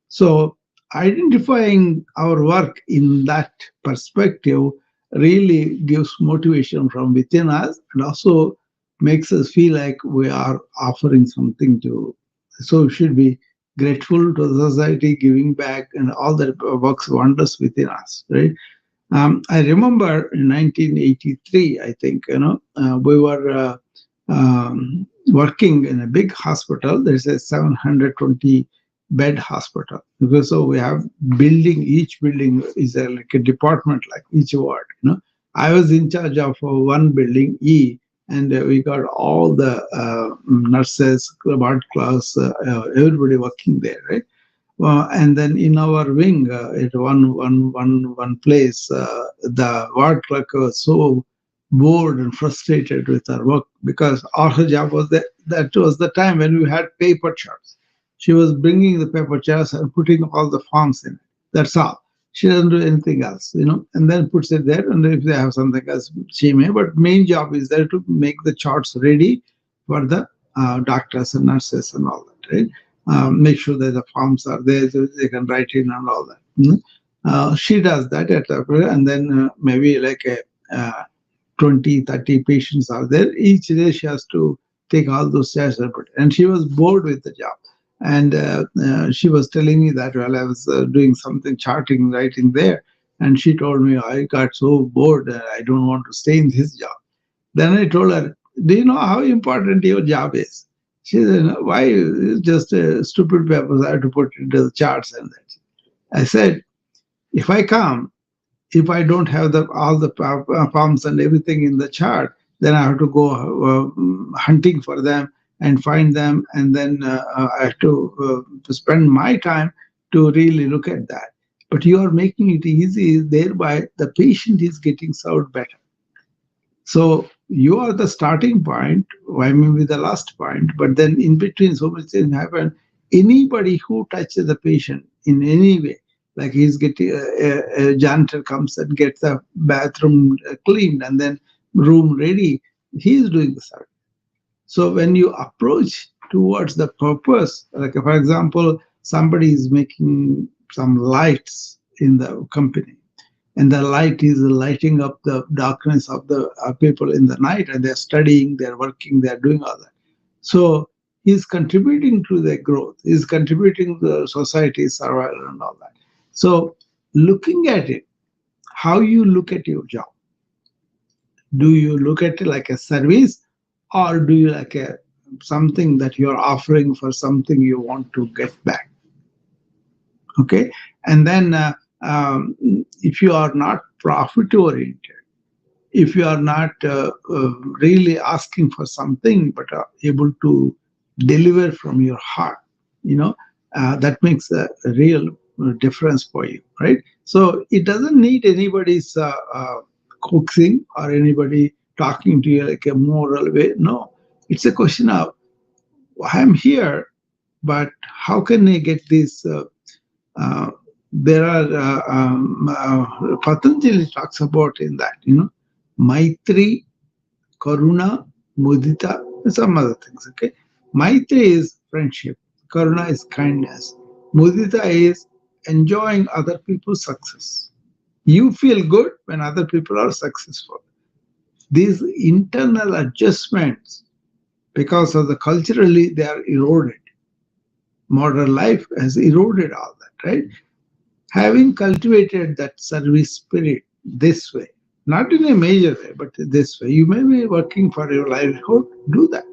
So identifying our work in that perspective really gives motivation from within us and also makes us feel like we are offering something to. So we should be grateful to the society, giving back, and all that works wonders within us, right? I remember in 1983, I think, we were working in a big hospital. There's a 720 bed hospital because so we have building. Each building is like a department, like each ward. I was in charge of one building E, and we got all the nurses, ward class, everybody working there, right? And then in our wing, at one place, the ward clerk was so bored and frustrated with her work because all her job was that was the time when we had paper charts. She was bringing the paper charts and putting all the forms in it. That's all. She doesn't do anything else, and then puts it there. And if they have something else, she may. But main job is there to make the charts ready for the doctors and nurses and all that, right? Make sure that the forms are there so they can write in and all that. She does that at and then maybe like a 20, 30 patients are there. Each day she has to take all those tests and she was bored with the job. And she was telling me that while I was doing something, charting, writing there, and she told me, I got so bored, I don't want to stay in this job. Then I told her, do you know how important your job is? She said, "No, why? It's just stupid papers. I have to put into the charts and that." I said, if I come, if I don't have all the forms and everything in the chart, then I have to go hunting for them and find them, and then I have to spend my time to really look at that. But you are making it easy, thereby the patient is getting served better. So you are the starting point, I mean, with the last point, but then in between so much things happen. Anybody who touches the patient in any way, like he's getting a janitor comes and gets the bathroom cleaned and then room ready, he is doing the service. So when you approach towards the purpose, like for example, somebody is making some lights in the company and the light is lighting up the darkness of the people in the night and they're studying, they're working, they're doing all that. So he's contributing to the growth, he's contributing to the society's survival and all that. So looking at it, how you look at your job, do you look at it like a service or do you like a something that you're offering for something you want to get back? Okay. And then if you are not profit oriented, if you are not really asking for something but are able to deliver from your heart, that makes a real difference for you, right? So it doesn't need anybody's coaxing or anybody talking to you like a moral way. No, it's a question of I'm here, but how can I get this? Uh, there are Patanjali talks about in that, Maitri, Karuna, Mudita, and some other things. Okay, Maitri is friendship, Karuna is kindness, Mudita is enjoying other people's success. You feel good when other people are successful. These internal adjustments, because of the culturally they are eroded. Modern life has eroded all that, right? Having cultivated that service spirit this way, not in a major way, but this way, you may be working for your livelihood, do that.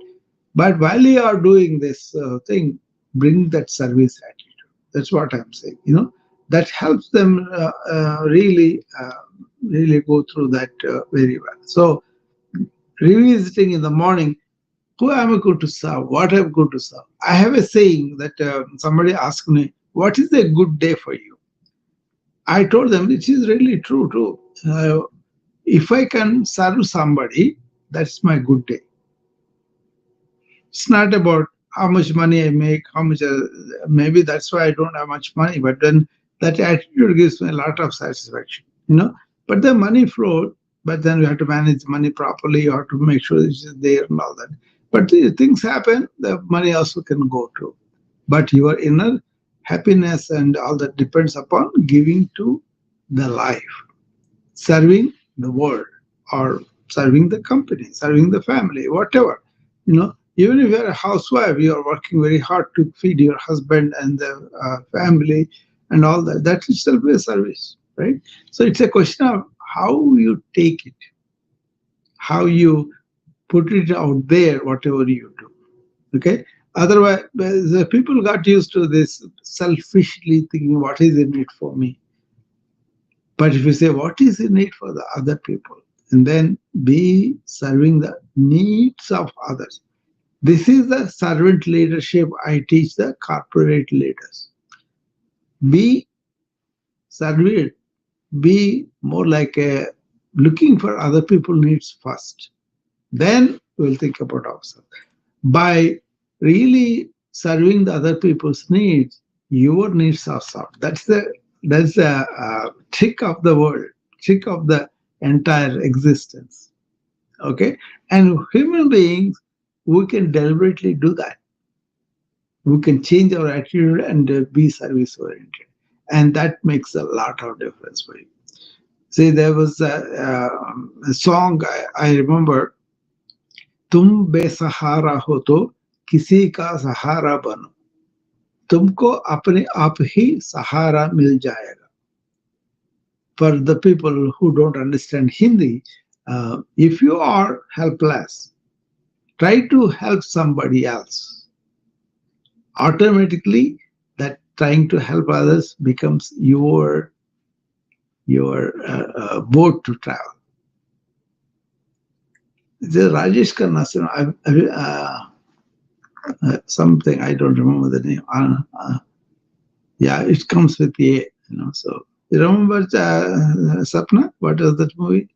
But while you are doing this thing, bring that service attitude. That's what I'm saying. That helps them really go through that very well. So revisiting in the morning, who am I going to serve? What am I going to serve? I have a saying that somebody asked me, "What is a good day for you?" I told them it is really true too. If I can serve somebody, that's my good day. It's not about how much money I make, how much, maybe that's why I don't have much money, but then that attitude gives me a lot of satisfaction. But the money flowed, but then we have to manage the money properly, you have to make sure it's there and all that. But things happen, the money also can go too. But your inner happiness and all that depends upon giving to the life, serving the world, or serving the company, serving the family, whatever. Even if you're a housewife, you are working very hard to feed your husband and the family and all that. That itself is service, right? So it's a question of how you take it, how you put it out there, whatever you do. Okay. Otherwise, the people got used to this selfishly thinking, what is in it for me? But if you say, what is in it for the other people? And then be serving the needs of others. This is the servant leadership I teach the corporate leaders. Be servant, be more like a looking for other people's needs first. Then we'll think about ourselves. By really serving the other people's needs, your needs are solved. That's the trick of the world, trick of the entire existence. Okay, and human beings, we can deliberately do that. We can change our attitude and be service oriented, and that makes a lot of difference for you. See, there was a song I remember. तुम बेसहारा हो तो किसी का सहारा बनो, तुमको अपने आप ही सहारा मिल जाएगा. For the people who don't understand Hindi, if you are helpless, try to help somebody else. Automatically, that trying to help others becomes your boat to travel. The Rajesh Khanna, something I don't remember the name. Yeah, it comes with the A. So you remember Sapna? What was that movie?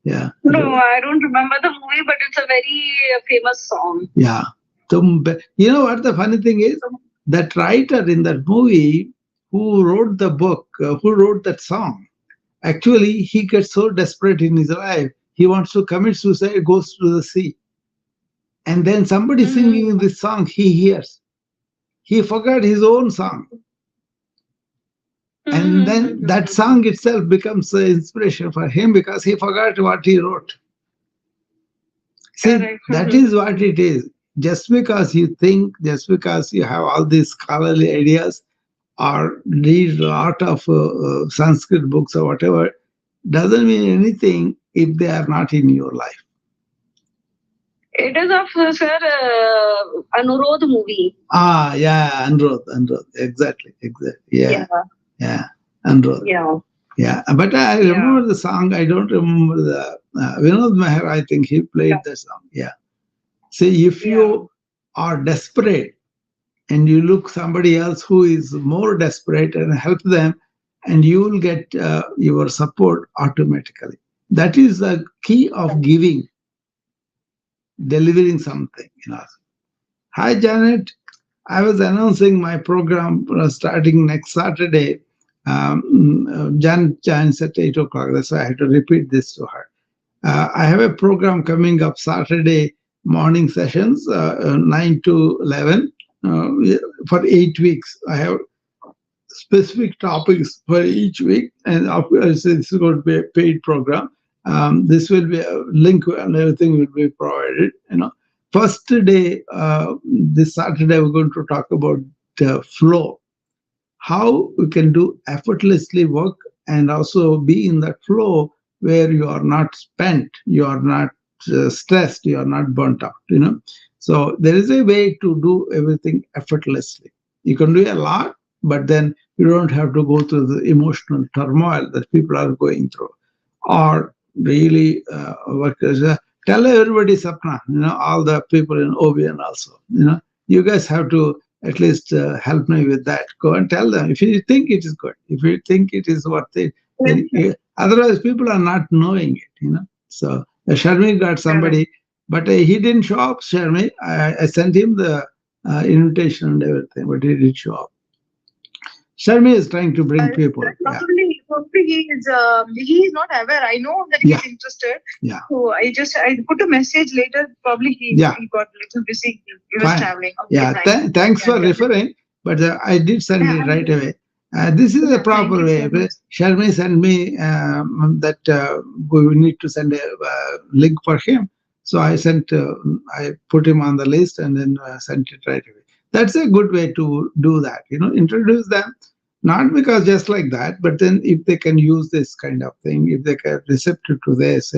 Yeah. No, I don't remember the movie, but it's a very famous song. Yeah. You know what the funny thing is? That writer in that movie who wrote the book, who wrote that song, actually he gets so desperate in his life, he wants to commit suicide, goes to the sea. And then somebody singing this song he hears. He forgot his own song. And then that song itself becomes an inspiration for him because he forgot what he wrote. See, that is what it is. Just because you think, just because you have all these scholarly ideas or read a lot of Sanskrit books or whatever, doesn't mean anything if they are not in your life. It is of sir Anurodh movie. Yeah, Anurodh, exactly. Yeah, Anurodh. Yeah, but I remember the song. I don't remember the Vinod Meher. I think he played the song. Yeah. See, if you are desperate, and you look somebody else who is more desperate and help them, and you will get your support automatically. That is the key of giving, delivering something. Hi, Janet. I was announcing my program starting next Saturday. Janet joins at 8 o'clock. That's why I had to repeat this to her. I have a program coming up Saturday morning sessions, 9 to 11, for 8 weeks. I have specific topics for each week, and of course, this is going to be a paid program. This will be a link and everything will be provided. First day, this Saturday, we're going to talk about flow, how we can do effortlessly work and also be in that flow where you are not spent, you are not stressed, you are not burnt out. So there is a way to do everything effortlessly. You can do a lot, but then you don't have to go through the emotional turmoil that people are going through, or really what is tell everybody Sapna, all the people in OBN also, you guys have to at least help me with that. Go and tell them if you think it is good, if you think it is worth it. Then otherwise, people are not knowing it. So Sharmi got somebody, but he didn't show up. Sharmi, I sent him the invitation and everything, but he didn't show up. Sharmi is trying to bring people. Probably he is not aware. I know that he is interested. Yeah. So I put a message later. Probably he got a little busy. He was traveling. Okay, thanks for referring, but I did send it right away. This is a proper way. Sharmi sent me that we need to send a link for him. So I put him on the list and then sent it right away. That's a good way to do that. Introduce them, not because just like that, but then if they can use this kind of thing, if they can receptive to this,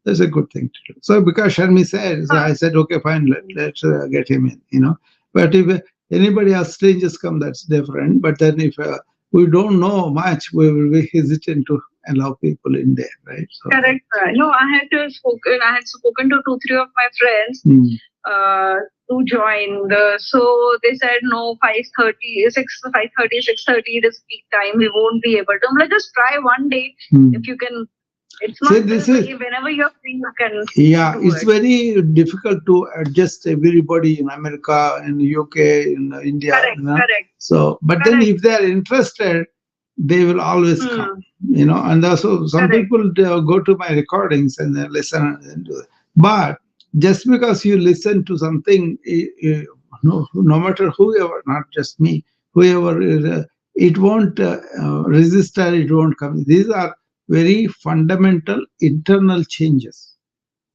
that's a good thing to do. So because Sharmi said, so I said, okay, fine, let's get him in. But if anybody else, strangers come, that's different. But then if we don't know much, we will be hesitant to allow people in there, right? So, correct. No, I had spoken to 2-3 of my friends. To join so they said no, 5:30 6:30 it is peak time, we won't be able to. I'm like, just try one day. If you can, it's not whenever you're free you can. Yeah, it's very difficult to adjust everybody in America, in UK, in India. Correct. So but then if they are interested, they will always come. And also some people go to my recordings and they listen and do it. But just because you listen to something, no matter whoever, not just me, whoever, it won't register, it won't come. These are very fundamental internal changes.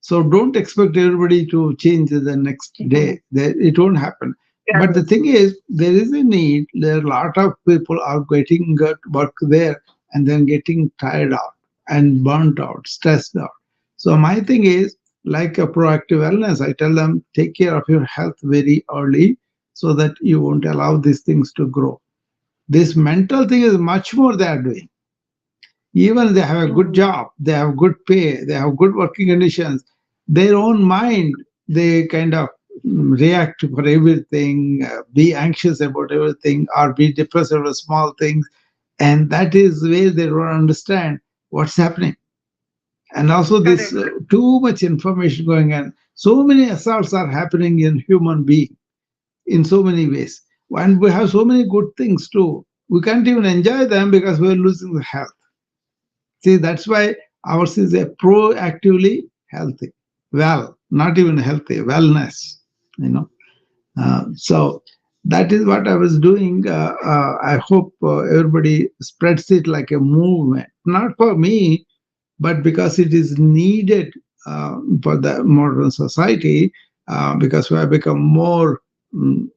So don't expect everybody to change the next day. It won't happen. Yeah. But the thing is, there is a need. There are a lot of people are getting work there and then getting tired out and burnt out, stressed out. So my thing is, like a proactive wellness, I tell them, take care of your health very early so that you won't allow these things to grow. This mental thing is much more they are doing. Even they have a good job, they have good pay, they have good working conditions. Their own mind, they kind of react for everything, be anxious about everything, or be depressed over small things. And that is where they don't understand what's happening. And also this too much information going on. So many assaults are happening in human being in so many ways. And we have so many good things too. We can't even enjoy them because we're losing the health. See, that's why ours is a proactively healthy. Well, not even healthy, wellness, So that is what I was doing. I hope everybody spreads it like a movement, not for me, but because it is needed for the modern society, because we have become more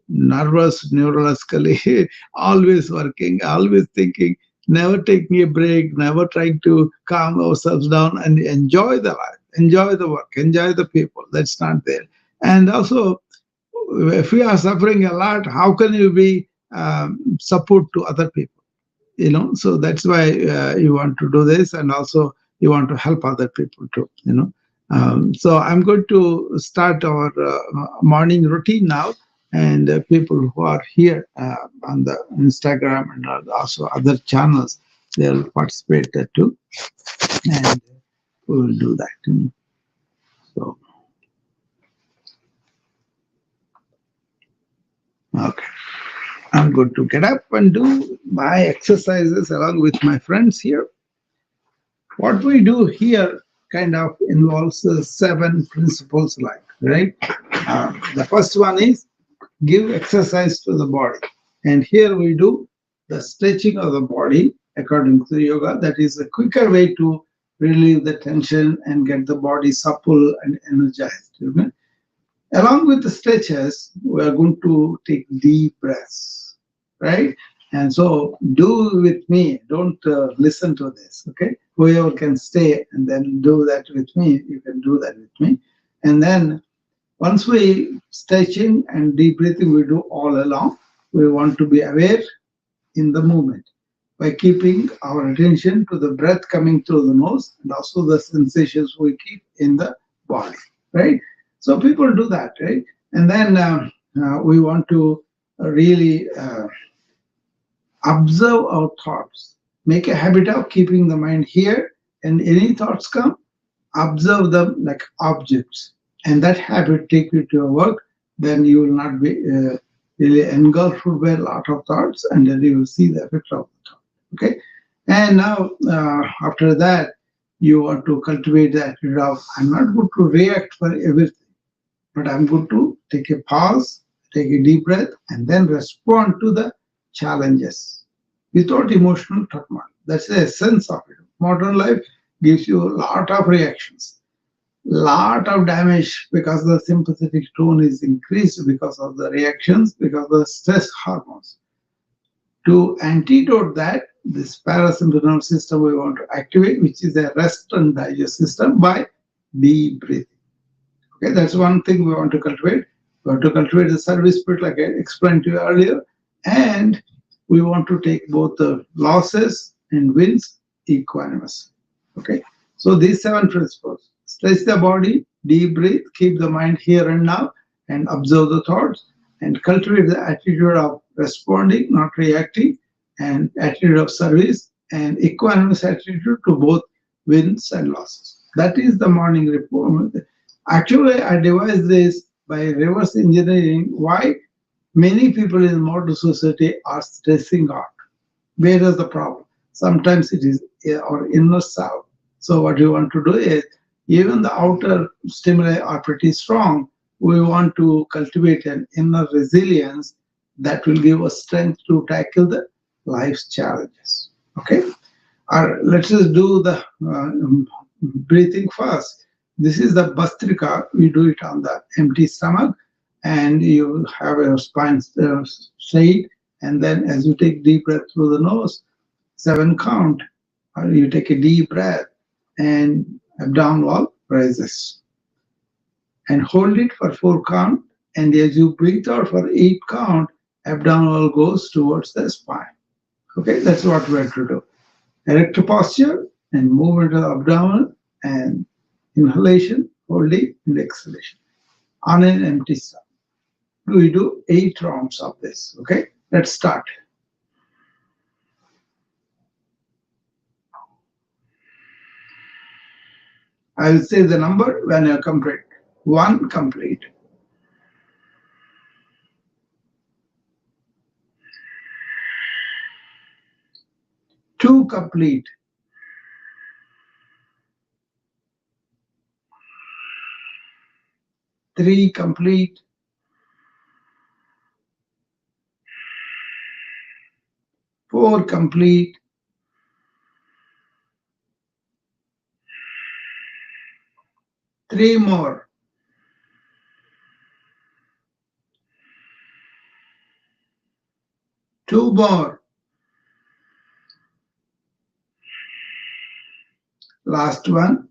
nervous, neurologically, always working, always thinking, never taking a break, never trying to calm ourselves down and enjoy the life, enjoy the work, enjoy the people. That's not there. And also, if we are suffering a lot, how can you be support to other people? So that's why you want to do this, and also you want to help other people too. So I'm going to start our morning routine now. And people who are here on the Instagram and also other channels, they'll participate there too, and we will do that. So, okay, I'm going to get up and do my exercises along with my friends here. What we do here kind of involves seven principles, like, right? The first one is give exercise to the body. And here we do the stretching of the body according to yoga. That is a quicker way to relieve the tension and get the body supple and energized. Along with the stretches, we are going to take deep breaths, right? And so do with me. Don't listen to this, okay? Whoever can stay and then do that with me, you can do that with me. And then once we stretching and deep breathing, we do all along. We want to be aware in the movement by keeping our attention to the breath coming through the nose and also the sensations we keep in the body, right? So people do that, right? And then we want to really observe our thoughts, make a habit of keeping the mind here, and any thoughts come, observe them like objects, and that habit take you to your work. Then you will not be really engulfed by a lot of thoughts, and then you will see the effect of the thought. Okay, and now after that, you want to cultivate the attitude of I'm not going to react for everything, but I'm going to take a pause, take a deep breath, and then respond to the challenges without emotional turmoil. That's the essence of it. Modern life gives you a lot of reactions, lot of damage because the sympathetic tone is increased because of the reactions, because of the stress hormones. To antidote that, this parasympathetic nervous system we want to activate, which is a rest and digest system by deep breathing. Okay, that's one thing we want to cultivate. We want to cultivate the service spirit, like I explained to you earlier, and we want to take both the losses and wins equanimous. Okay, so these seven principles: stretch the body, deep breathe, keep the mind here and now, and observe the thoughts, and cultivate the attitude of responding, not reacting, and attitude of service, and equanimous attitude to both wins and losses. That is the morning report. Actually, I devised this by reverse engineering why many people in modern society are stressing out. Where is the problem? Sometimes it is our inner self. So what we want to do is, even the outer stimuli are pretty strong. We want to cultivate an inner resilience that will give us strength to tackle the life's challenges. Okay? Let's just do the breathing first. This is the Bastrika. We do it on the empty stomach, and you have your spine straight. And then, as you take deep breath through the nose, seven count, you take a deep breath, and abdominal wall rises. And hold it for four count. And as you breathe out for eight count, abdominal wall goes towards the spine. Okay, that's what we have to do. Erect posture and move into the abdomen and inhalation, holding, and exhalation on an empty stomach. We do 8 rounds of this. Okay, let's start. I will say the number when you complete. 1 complete. 2 complete. 3 complete. 4 complete. 3 more. 2 more. Last one.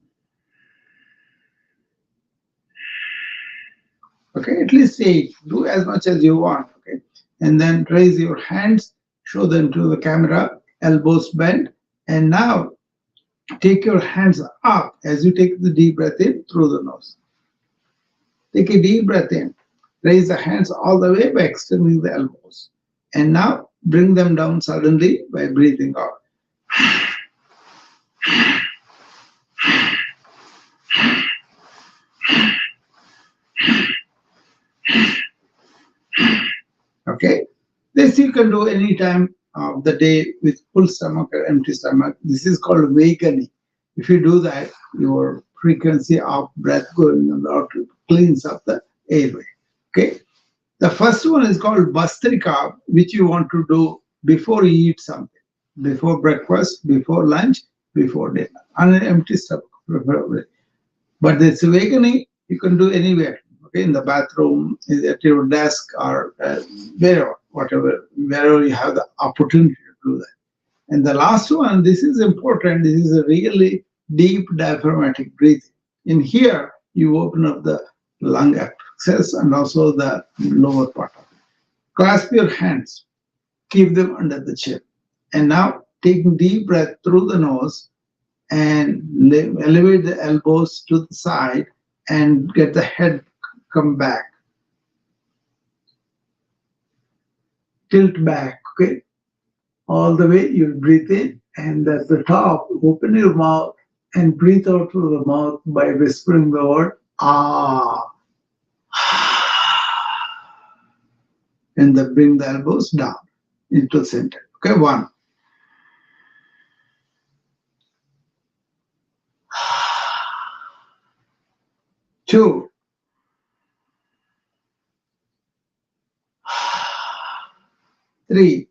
Okay, at least 8. Do as much as you want. Okay, and then raise your hands, show them to the camera, elbows bent, and now take your hands up as you take the deep breath in through the nose. Take a deep breath in. Raise the hands all the way by extending the elbows. And now bring them down suddenly by breathing out. Okay, this you can do any time of the day with full stomach or empty stomach. This is called awakening. If you do that, your frequency of breath going on the out cleans up the airway. Okay, the first one is called Bastrika, which you want to do before you eat something, before breakfast, before lunch, before dinner, on an empty stomach, preferably. But this awakening you can do anywhere, okay, in the bathroom, at your desk, or wherever, whatever, wherever you have the opportunity to do that. And the last one, this is important. This is a really deep diaphragmatic breathing. In here, you open up the lung access and also the lower part of it. Clasp your hands, keep them under the chin, and now take deep breath through the nose and elevate the elbows to the side and get the head come back, tilt back, okay, all the way. You breathe in, and at the top, open your mouth and breathe out through the mouth by whispering the word ah, and then bring the elbows down into the center. Okay, one, two, three,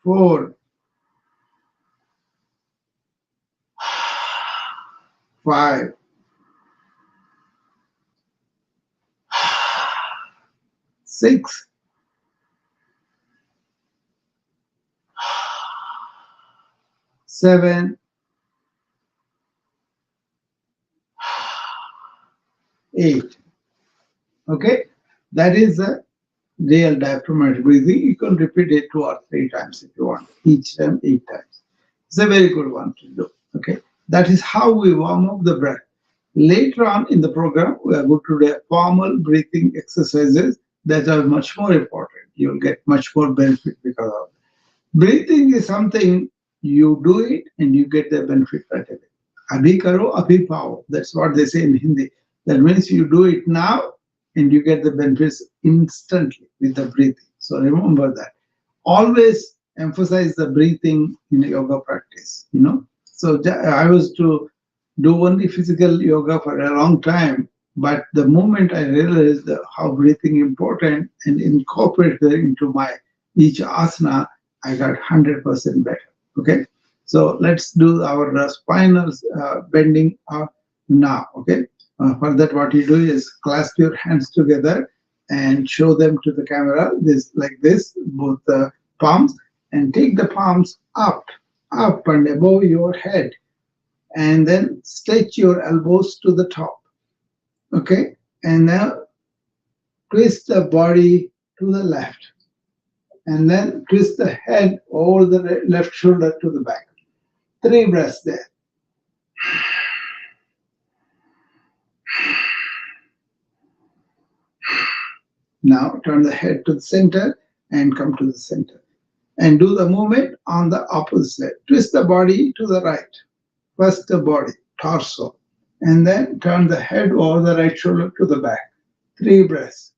four, five, six, seven, 8. Okay, that is a real diaphragmatic breathing. You can repeat it 2 or 3 times if you want, each time 8 times. It's a very good one to do. Okay, that is how we warm up the breath. Later on in the program, we are going to do formal breathing exercises that are much more important. You'll get much more benefit because of it. Breathing is something you do it and you get the benefit right away. Abhi karo, abhi pao. That's what they say in Hindi. That means you do it now and you get the benefits instantly with the breathing. So remember that. Always emphasize the breathing in yoga practice. So I was to do only physical yoga for a long time, but the moment I realized how breathing important and incorporate that into my each asana, I got 100% better. Okay, so let's do our spinal bending now. Okay, for that, what you do is clasp your hands together and show them to the camera, this like this, both the palms, and take the palms up and above your head, and then stretch your elbows to the top. Okay, and now twist the body to the left, and then twist the head over the left shoulder to the back. 3 breaths there. Now turn the head to the center and come to the center. And do the movement on the opposite side. Twist the body to the right. First the body, torso. And then turn the head over the right shoulder to the back. 3 breaths.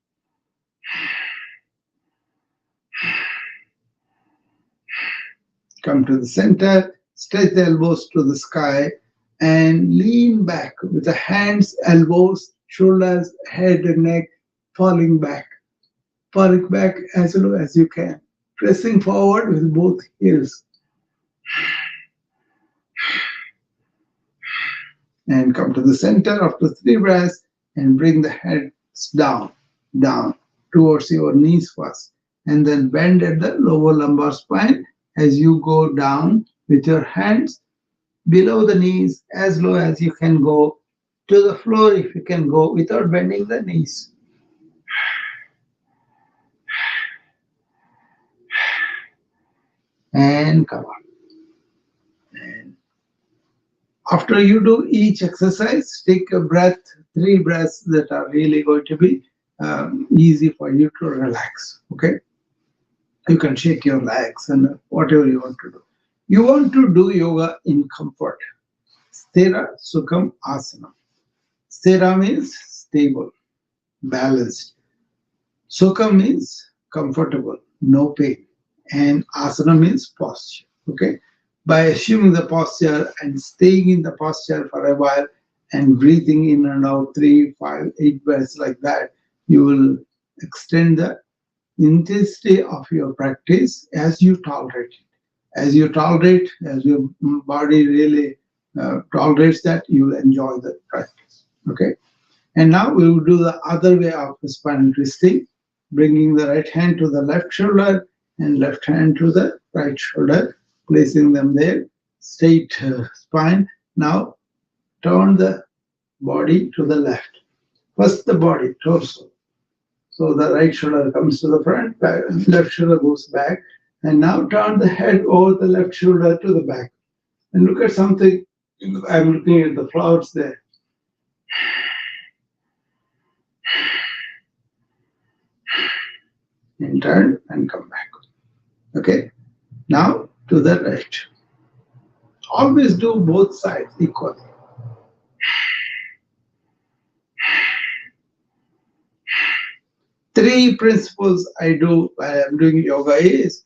Come to the center, stretch the elbows to the sky, and lean back with the hands, elbows, shoulders, head, and neck falling back. Falling back as low as you can. Pressing forward with both heels. And come to the center after 3 breaths and bring the head down towards your knees first. And then bend at the lower lumbar spine as you go down with your hands below the knees as low as you can go to the floor if you can go without bending the knees. And come on. And After you do each exercise, take a breath, 3 breaths that are really going to be easy for you to relax. Okay, you can shake your legs and whatever you want to do. You want to do yoga in comfort. Sthira Sukham Asana. Sthira means stable, balanced. Sukha means comfortable, no pain. And asana means posture. Okay. By assuming the posture and staying in the posture for a while and breathing in and out 3, 5, 8 breaths like that, you will extend the intensity of your practice as you tolerate it. As you tolerate, as your body really tolerates that, you will enjoy the practice. Okay. And now we will do the other way of spinal twisting, bringing the right hand to the left shoulder and left hand to the right shoulder, placing them there, straight spine. Now turn the body to the left. First the body, torso. So the right shoulder comes to the front, left shoulder goes back. And now turn the head over the left shoulder to the back. And look at something. I'm looking at the flowers there. And turn and come back. Okay. Now to the right. Always do both sides equally. Three principles I do while I'm doing yoga is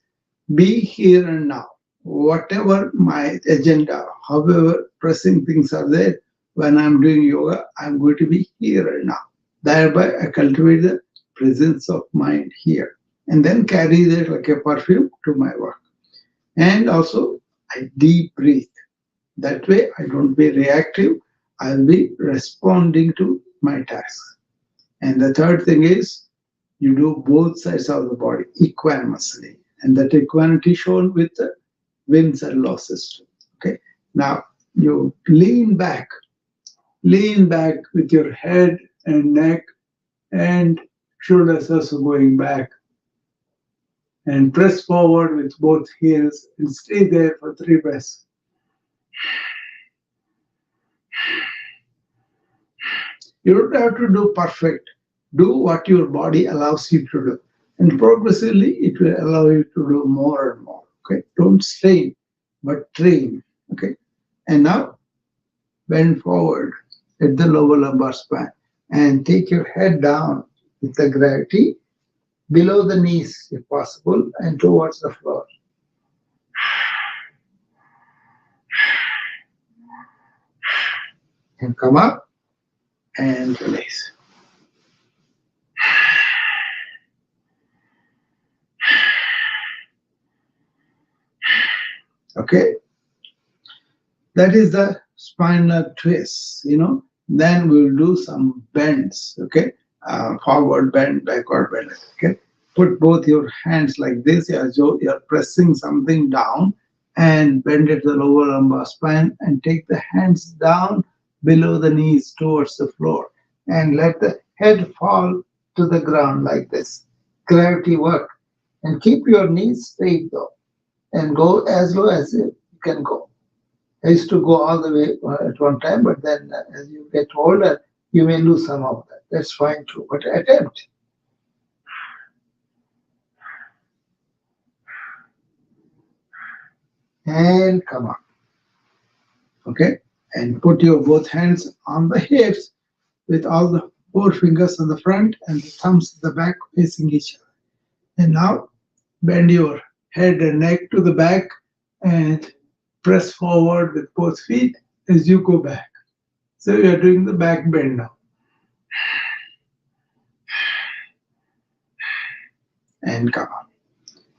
be here and now. Whatever my agenda, however pressing things are there, when I'm doing yoga, I'm going to be here and now. Thereby, I cultivate the presence of mind here and then carry that like a perfume to my work. And also, I deep breathe. That way, I don't be reactive. I'll be responding to my tasks. And the third thing is you do both sides of the body equanimously. And that equanimity shown with the wins and losses system. Okay. Now you lean back with your head and neck and shoulders also going back. And press forward with both heels and stay there for 3 breaths. You don't have to do perfect. Do what your body allows you to do. And progressively, it will allow you to do more and more. Okay. Don't strain, but train. Okay. And now bend forward at the lower lumbar spine and take your head down with the gravity below the knees, if possible, and towards the floor. And come up and release. Okay, that is the spinal twist, Then we'll do some bends, okay? Forward bend, backward bend, okay? Put both your hands like this as though you're pressing something down and bend at the lower lumbar spine and take the hands down below the knees towards the floor and let the head fall to the ground like this. Gravity work. And keep your knees straight though and go as low as you can go. I used to go all the way at one time, but then as you get older, you may lose some of that. That's fine too, but attempt. And come up. Okay? And put your both hands on the hips with all the 4 fingers on the front and the thumbs at the back facing each other. And now bend your head and neck to the back and press forward with both feet as you go back. So you are doing the back bend now. And come on.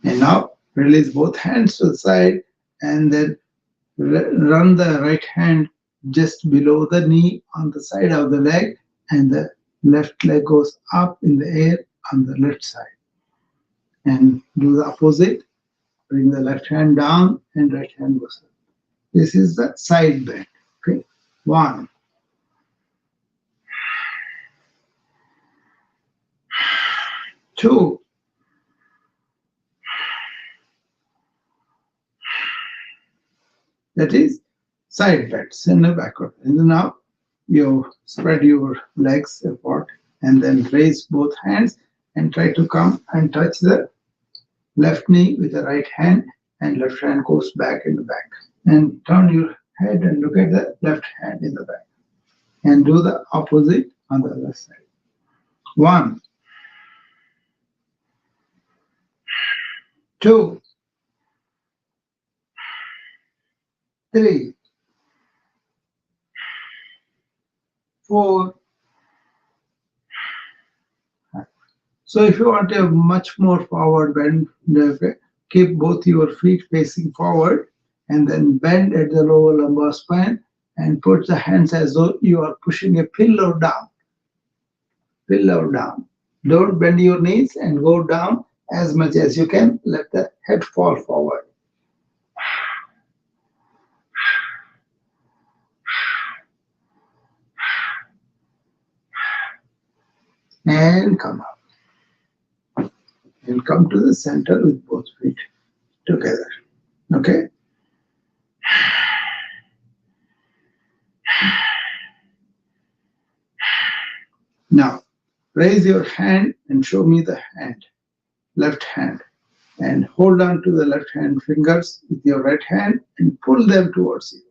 And now release both hands to the side and then run the right hand just below the knee on the side of the leg, and the left leg goes up in the air on the left side. And do the opposite. Bring the left hand down and right hand goes up. This is the side bend. Okay. 1, 2, 3. That is side bends and a backward. And now you spread your legs apart and then raise both hands and try to come and touch the left knee with the right hand, and left hand goes back in the back. And turn your head and look at the left hand in the back. And do the opposite on the other side. 1, 2, 3, 4. So if you want a much more forward bend, keep both your feet facing forward and then bend at the lower lumbar spine and put the hands as though you are pushing a pillow down. Pillow down. Don't bend your knees and go down as much as you can. Let the head fall forward. And come up. And come to the center with both feet together. Okay? Now, raise your hand and show me the hand, left hand. And hold on to the left hand fingers with your right hand and pull them towards you.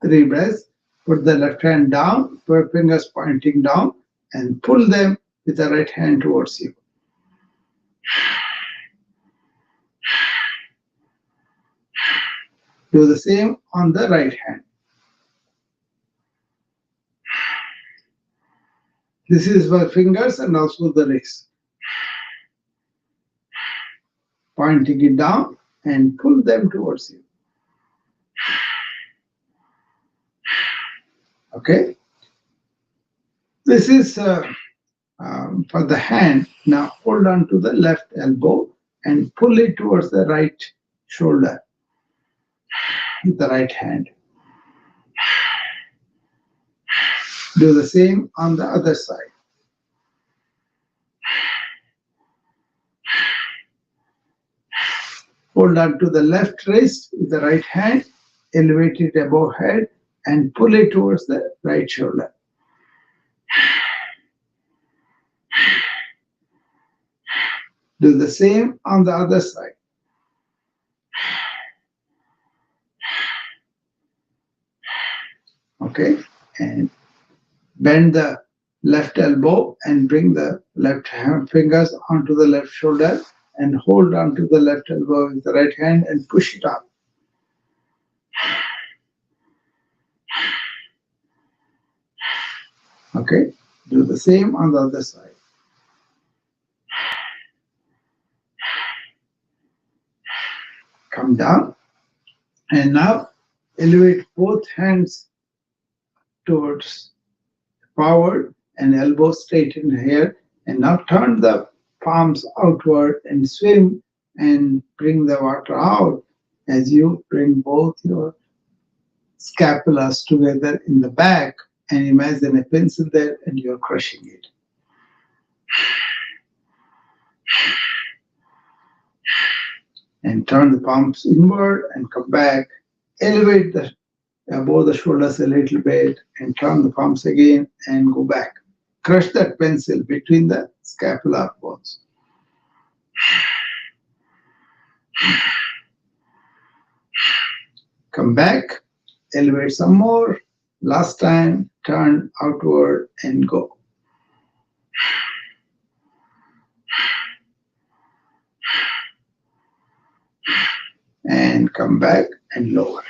Three breaths. Put the left hand down, put fingers pointing down, and pull them with the right hand towards you. Do the same on the right hand. This is for fingers and also the wrist. Pointing it down and pull them towards you. Okay? This is for the hand. Now hold on to the left elbow and pull it towards the right shoulder with the right hand. Do the same on the other side. Hold on to the left wrist with the right hand, elevate it above head, and pull it towards the right shoulder. Do the same on the other side. Okay, and bend the left elbow and bring the left hand fingers onto the left shoulder and hold on to the left elbow with the right hand and push it up. Okay, do the same on the other side. Come down, and now elevate both hands towards forward and elbows straighten here, and now turn the palms outward and swim and bring the water out as you bring both your scapulas together in the back, and imagine a pencil there and you're crushing it. And turn the palms inward and come back. Elevate the above the shoulders a little bit and turn the palms again and go back. Crush that pencil between the scapular bones. Come back, elevate some more. Last time, turn outward and go. And come back and lower.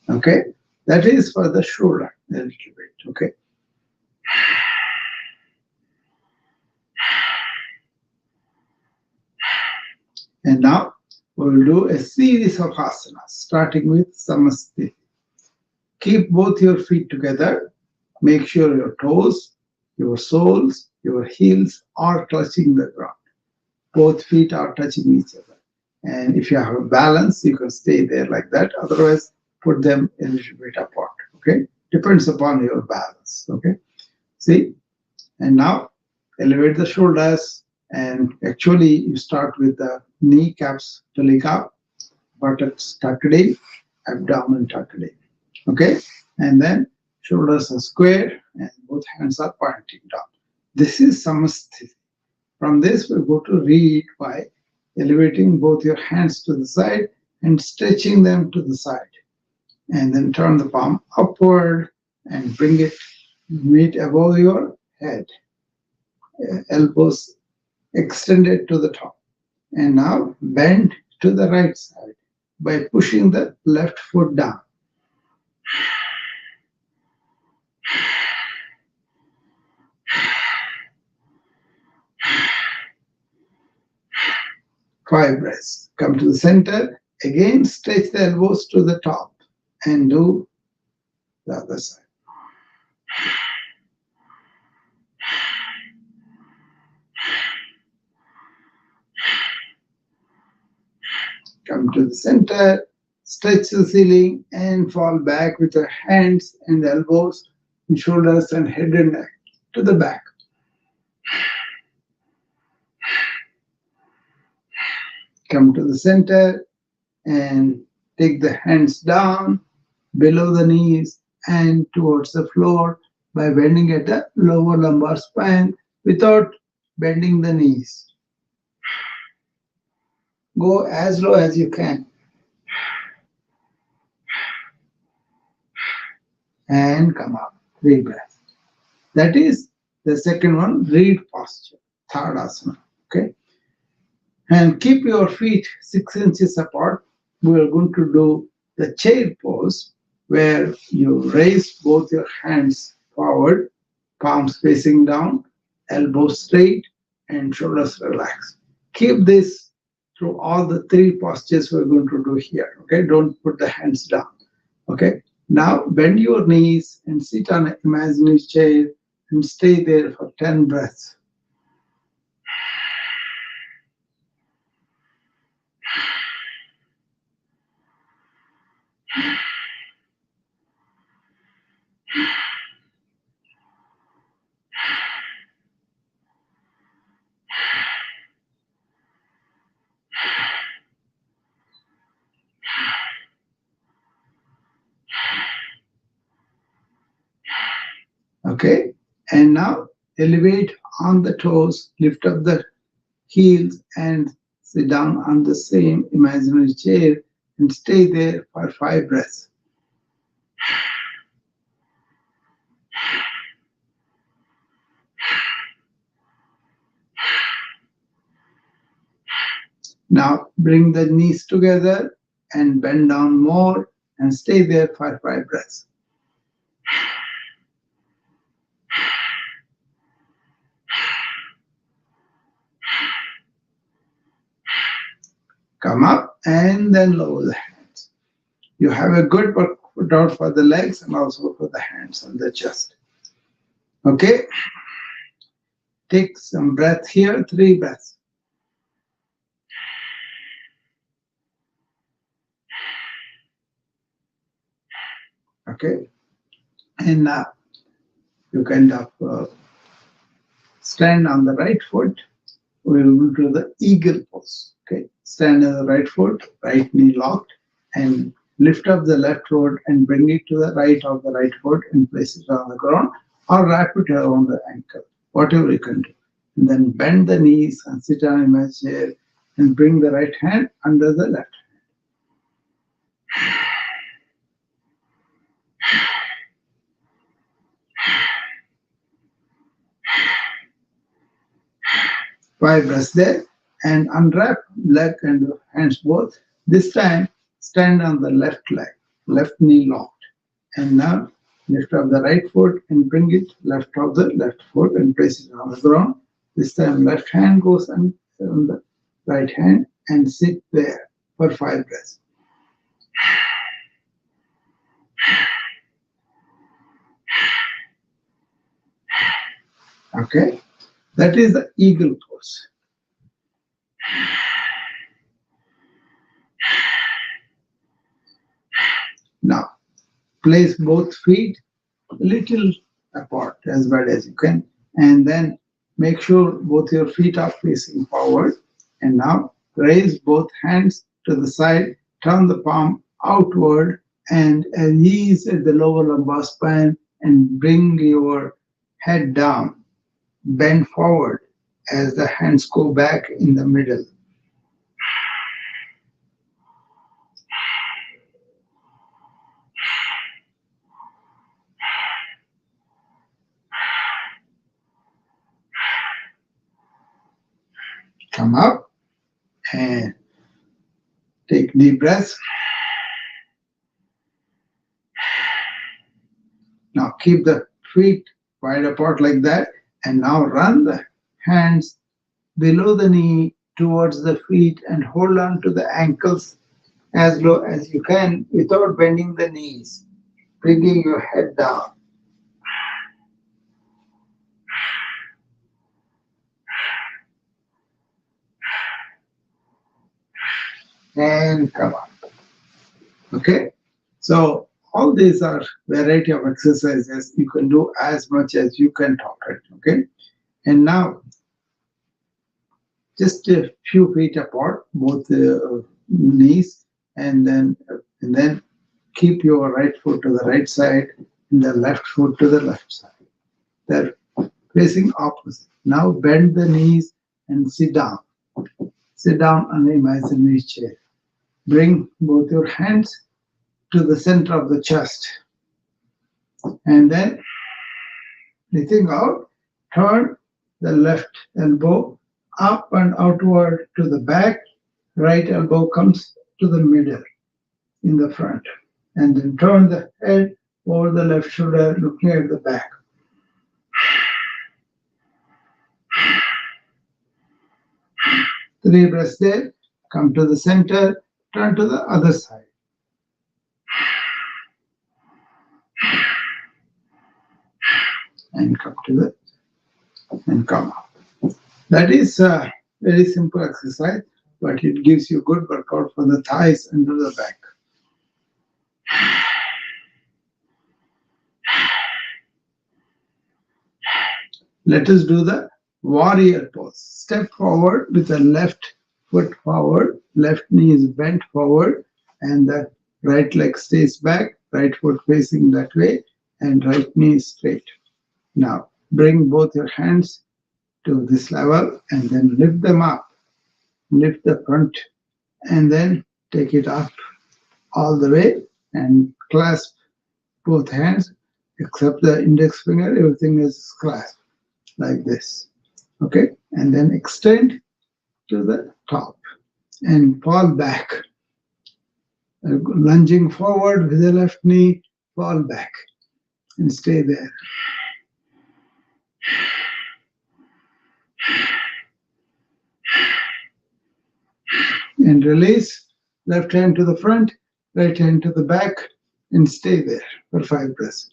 Okay, that is for the shoulder a little bit. Okay. And now we will do a series of asanas, starting with Samasthiti. Keep both your feet together. Make sure your toes, your soles, your heels are touching the ground. Both feet are touching each other. And if you have a balance, you can stay there like that. Otherwise, put them a little bit apart. Okay? Depends upon your balance. Okay? See? And now elevate the shoulders And actually, you start with the kneecaps pulling up, buttocks tucked in, abdomen tucked in. Okay? And then shoulders are square and both hands are pointing down. This is samasthiti. From this, we go to read by elevating both your hands to the side and stretching them to the side. And then turn the palm upward and bring it meet above your head. Elbows extended to the top. And now bend to the right side by pushing the left foot down. Five breaths. Come to the center. Again, stretch the elbows to the top and do the other side. Come to the center, stretch the ceiling and fall back with your hands and elbows and shoulders and head and neck to the back. Come to the center and take the hands down below the knees and towards the floor by bending at the lower lumbar spine without bending the knees. Go as low as you can. And come up. 3 breaths. That is the second one, reed posture, third asana. Okay. And keep your feet 6 inches apart. We are going to do the chair pose where you raise both your hands forward, palms facing down, elbows straight, and shoulders relaxed. Keep this through all the 3 postures we're going to do here. Okay, don't put the hands down. Okay, now bend your knees and sit on an imaginary chair and stay there for 10 breaths. Okay, and now elevate on the toes, lift up the heels, and sit down on the same imaginary chair and stay there for 5 breaths. Now bring the knees together and bend down more and stay there for 5 breaths. Come up and then lower the hands. You have a good workout for the legs and also for the hands and the chest. Okay, take some breath here, 3 breaths. Okay, and now you kind of stand on the right foot. We will do the eagle pose. Okay, stand on the right foot, right knee locked, and lift up the left foot and bring it to the right of the right foot and place it on the ground or wrap it around the ankle, whatever you can do. And then bend the knees and sit on a chair and bring the right hand under the left. 5 breaths there, and unwrap leg and hands both. This time, stand on the left leg, left knee locked. And now, lift up the right foot and bring it left of the left foot and place it on the ground. This time, left hand goes on the right hand and sit there for 5 breaths. Okay, that is the eagle pose. Now, place both feet a little apart as wide as you can, and then Make sure both your feet are facing forward. And now raise both hands to the side, turn the palm outward and ease at the lower lumbar spine and bring your head down. Bend forward as the hands go back in the middle. Come up and take deep breaths. Now keep the feet wide apart like that. And now run the hands below the knee towards the feet and hold on to the ankles as low as you can without bending the knees, bringing your head down. And come up. Okay? So all these are variety of exercises. You can do as much as you can tolerate. Okay? And now just a few feet apart, both knees, and then keep your right foot to the right side and the left foot to the left side. They're facing opposite. Now bend the knees and sit down. Sit down on the imaginary chair. Bring both your hands to the center of the chest. And then, breathing out, turn the left elbow up and outward to the back. Right elbow comes to the middle in the front. And then turn the head over the left shoulder, looking at the back. 3 breaths there. Come to the center, turn to the other side. And come to the, and come up. That is a very simple exercise, but it gives you good workout for the thighs and to the back. Let us do the warrior pose. Step forward with the left foot forward, left knee is bent forward, and the right leg stays back, right foot facing that way, and right knee is straight. Now, bring both your hands to this level and then lift them up. Lift the front and then take it up all the way and clasp both hands except the index finger, everything is clasped like this. Okay, and then extend to the top and fall back. Lunging forward with the left knee, fall back and stay there. And release, left hand to the front, right hand to the back, and stay there for 5 breaths.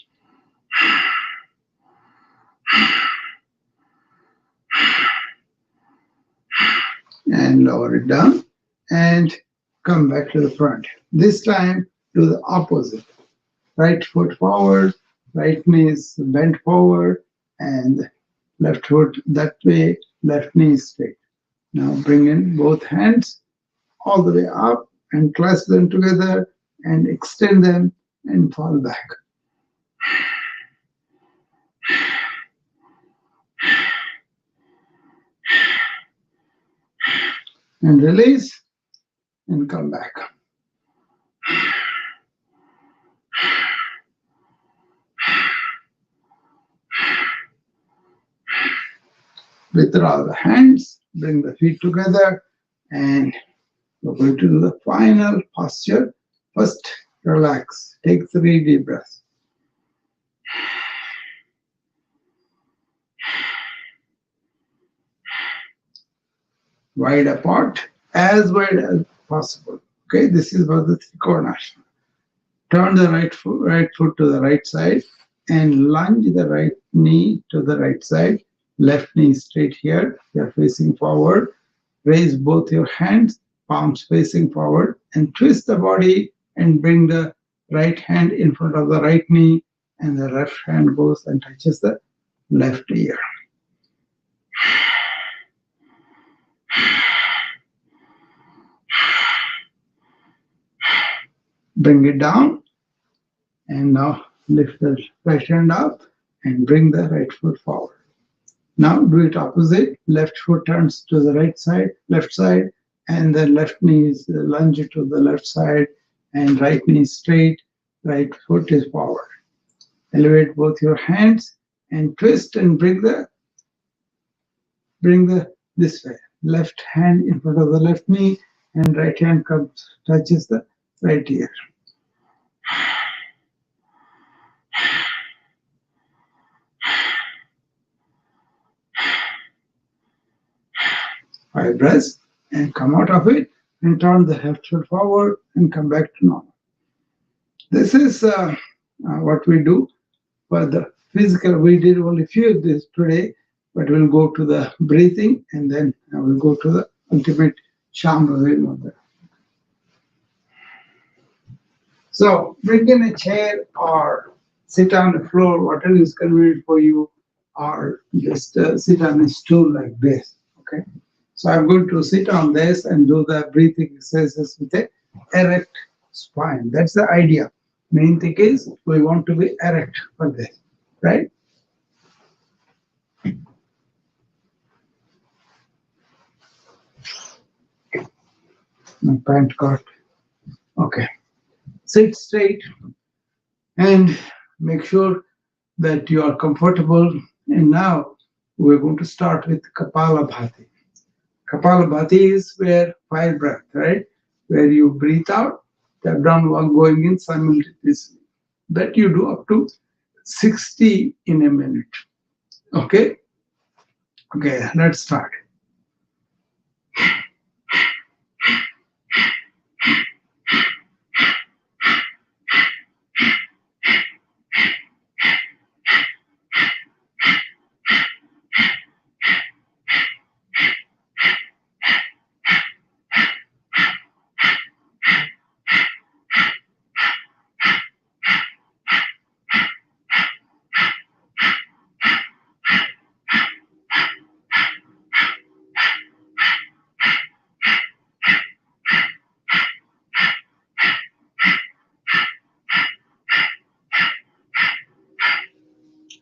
And lower it down and come back to the front. This time do the opposite. Right foot forward, right knee is bent forward, and left foot that way, left knee is straight. Now bring in both hands all the way up and clasp them together and extend them and fall back. And release and come back. Withdraw the hands, bring the feet together, and we're going to do the final posture. First, relax. Take 3 deep breaths. Wide apart, as wide as possible. Okay, this is for the Trikonasana. Turn the right foot to the right side and lunge the right knee to the right side. Left knee straight here. You're facing forward. Raise both your hands, palms facing forward, and twist the body and bring the right hand in front of the right knee, and the left hand goes and touches the left ear. Bring it down, and now lift the right hand up and bring the right foot forward. Now do it opposite. Left foot turns to the right side, left side, and then left knee is lunge to the left side, and right knee straight, right foot is forward. Elevate both your hands and twist and bring the this way. Left hand in front of the left knee, and right hand comes touches the right ear. 5 breaths, and come out of it and turn the left foot forward and come back to normal. This is what we do for the physical. We did only few of this today, but we'll go to the breathing, and then I will go to the ultimate Shambhavi. So bring in a chair or sit on the floor, whatever is convenient for you, or just sit on a stool like this. Okay. So I'm going to sit on this and do the breathing exercises with a erect spine. That's the idea. Main thing is we want to be erect for this, right? My pant cut. Okay. Sit straight and make sure that you are comfortable. And now we're going to start with Kapalabhati. Kapalabhati is where 5 breath, right? Where you breathe out, the abdominal wall going in simultaneously. That you do up to 60 in a minute. Okay? Okay, let's start.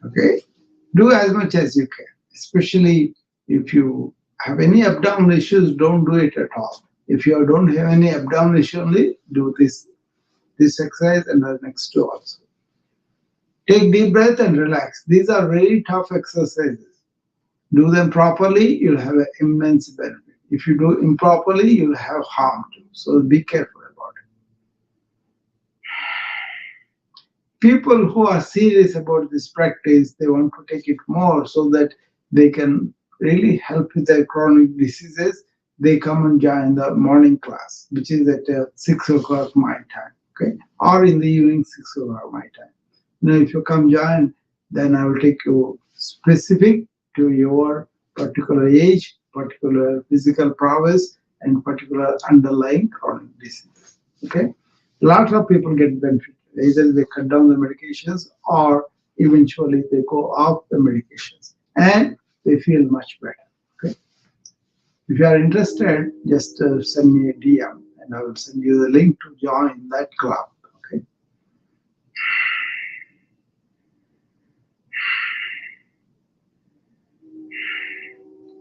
Okay? Do as much as you can, especially if you have any abdominal issues, don't do it at all. If you don't have any abdominal issue, only do this exercise and the next two also. Take deep breath and relax. These are very tough exercises. Do them properly, you'll have an immense benefit. If you do improperly, you'll have harm too. So be careful about it. People who are serious about this practice, they want to take it more so that they can really help with their chronic diseases. They come and join the morning class, which is at 6 o'clock my time, okay? Or in the evening, 6 o'clock my time. Now, if you come join, then I will take you specific to your particular age, particular physical prowess, and particular underlying chronic disease, okay? Lots of people get benefit. Either they cut down the medications or eventually they go off the medications and they feel much better. Okay. If you are interested, just send me a DM and I will send you the link to join that club. Okay.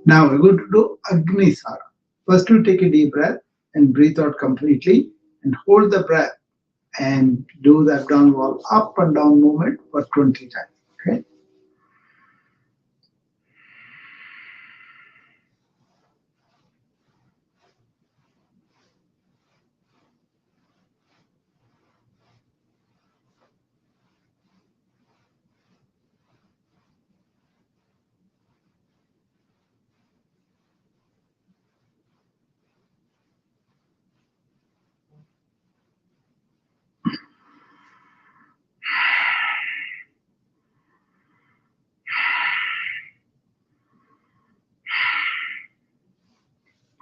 Now we're going to do Agnisara. First, you take a deep breath and breathe out completely and hold the breath and do the abdominal wall up and down movement for 20 times. Okay.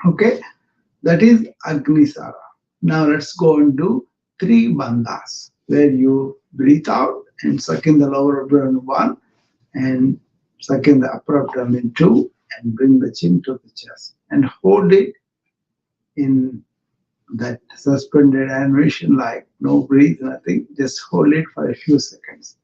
Okay, that is Agnisara. Now let's go and do 3 bandhas, where you breathe out and suck in the lower abdomen 1 and suck in the upper abdomen 2 and bring the chin to the chest and hold it in that suspended animation, like no breathe, nothing. Just hold it for a few seconds.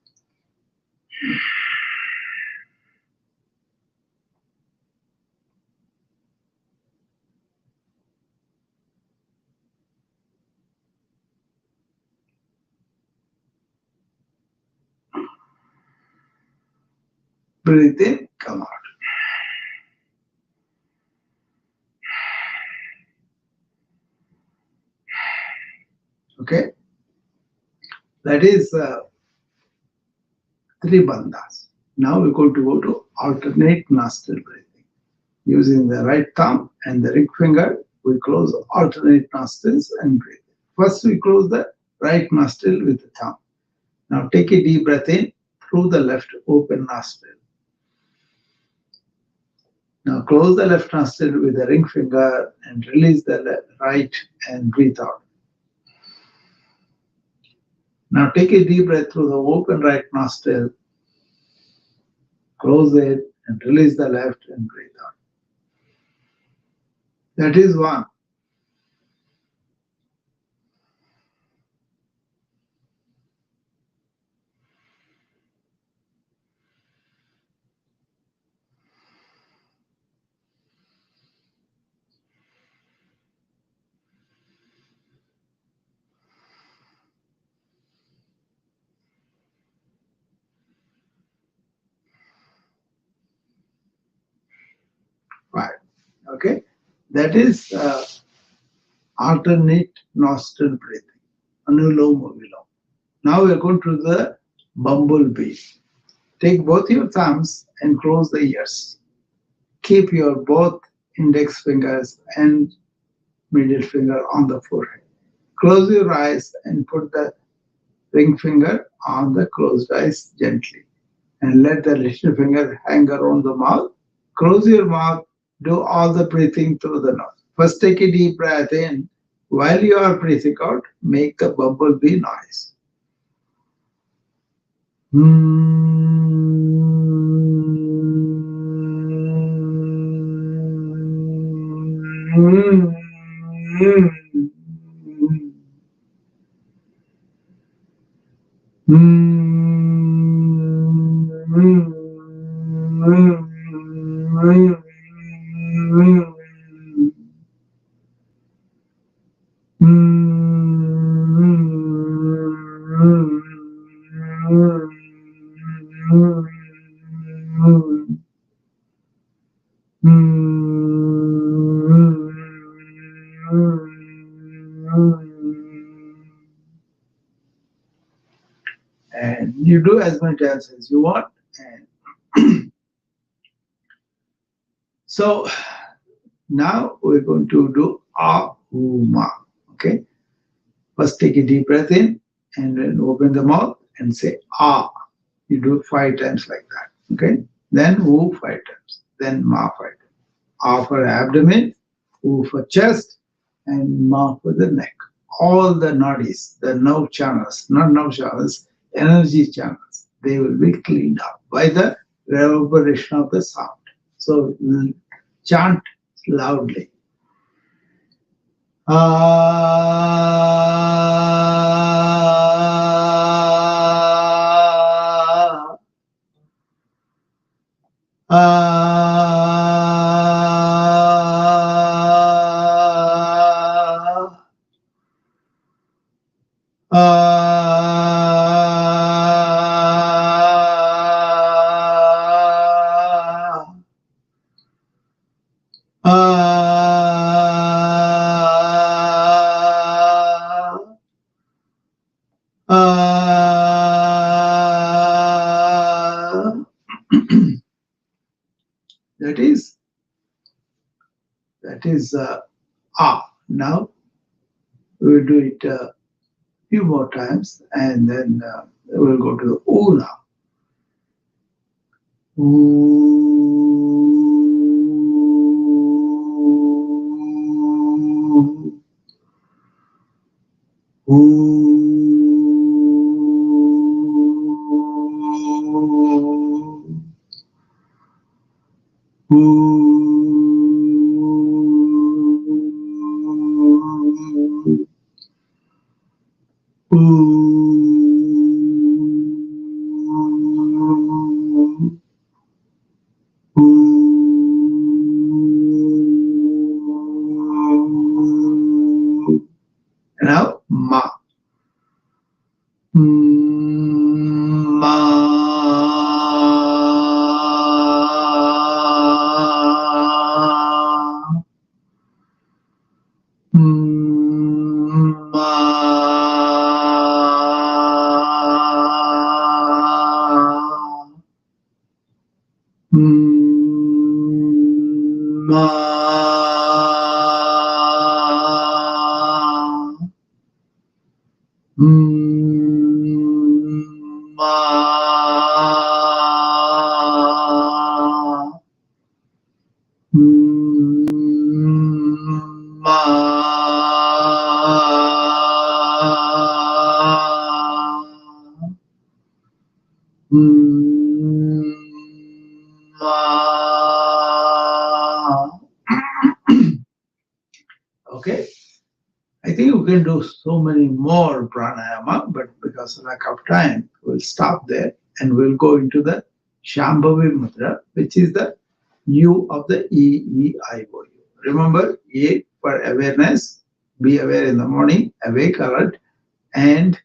Breathe in, come out. Okay, that is three bandhas. Now we're going to go to alternate nostril breathing. Using the right thumb and the ring finger, we close alternate nostrils and breathe. First, we close the right nostril with the thumb. Now take a deep breath in through the left open nostril. Now close the left nostril with the ring finger and release the right and breathe out. Now take a deep breath through the open right nostril, close it and release the left and breathe out. That is one. Right. Okay. That is alternate nostril breathing. Anuloma viloma. Now we are going to the bumblebee. Take both your thumbs and close the ears. Keep your both index fingers and middle finger on the forehead. Close your eyes and put the ring finger on the closed eyes gently. And let the little finger hang around the mouth. Close your mouth. Do all the breathing through the nose. First, take a deep breath in. While you are breathing out, make the bumblebee noise. And you do as many times as you want. And so now we're going to do ahuma. Okay. First, take a deep breath in and then open the mouth and say ah. You do it 5 times like that. Okay. Then woo 5 times. Then ma 5 times. Ah for abdomen, woo for chest, and ma for the neck. All the nadis, the nerve channels, not nerve channels, energy channels, they will be cleaned up by the reverberation of the sound. So chant loudly. Ah, ah, ah, ah, ah. That is ah. Now we will do it a few more times, and then we'll go to the oo now. Ooh, ooh, ooh. Now, ma. Ma. Ma. Ma. Ma. Ma. Okay, I think we can do so many more pranayama, but because of lack of time, we'll stop there and we'll go into the Shambhavi Mudra, which is the U of the EEIOU. Remember, A for awareness, be aware in the morning, awake, alert, and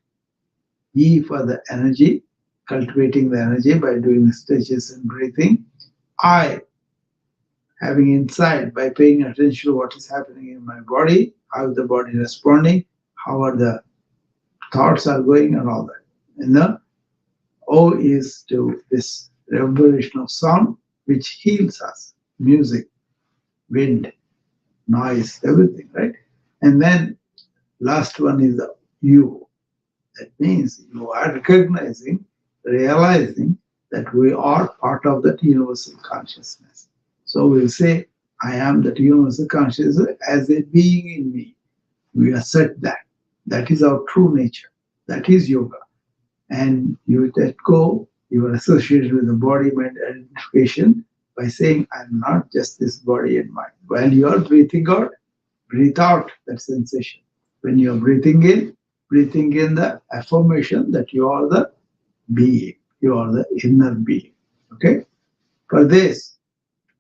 E for the energy, cultivating the energy by doing the stretches and breathing. I, having insight by paying attention to what is happening in my body, how is the body responding, how are the thoughts are going, and all that. And the O is to this reverberation of sound, which heals us. Music, wind, noise, everything, right? And then last one is the U. That means you are recognizing, realizing that we are part of that universal consciousness. So we'll say, I am that universal consciousness as a being in me. We accept that. That is our true nature. That is yoga. And you let go, you are associated with the body mind identification by saying, I'm not just this body and mind. While you are breathing out, breathe out that sensation. When you are breathing in the affirmation that you are the being, you are the inner being. Okay? For this,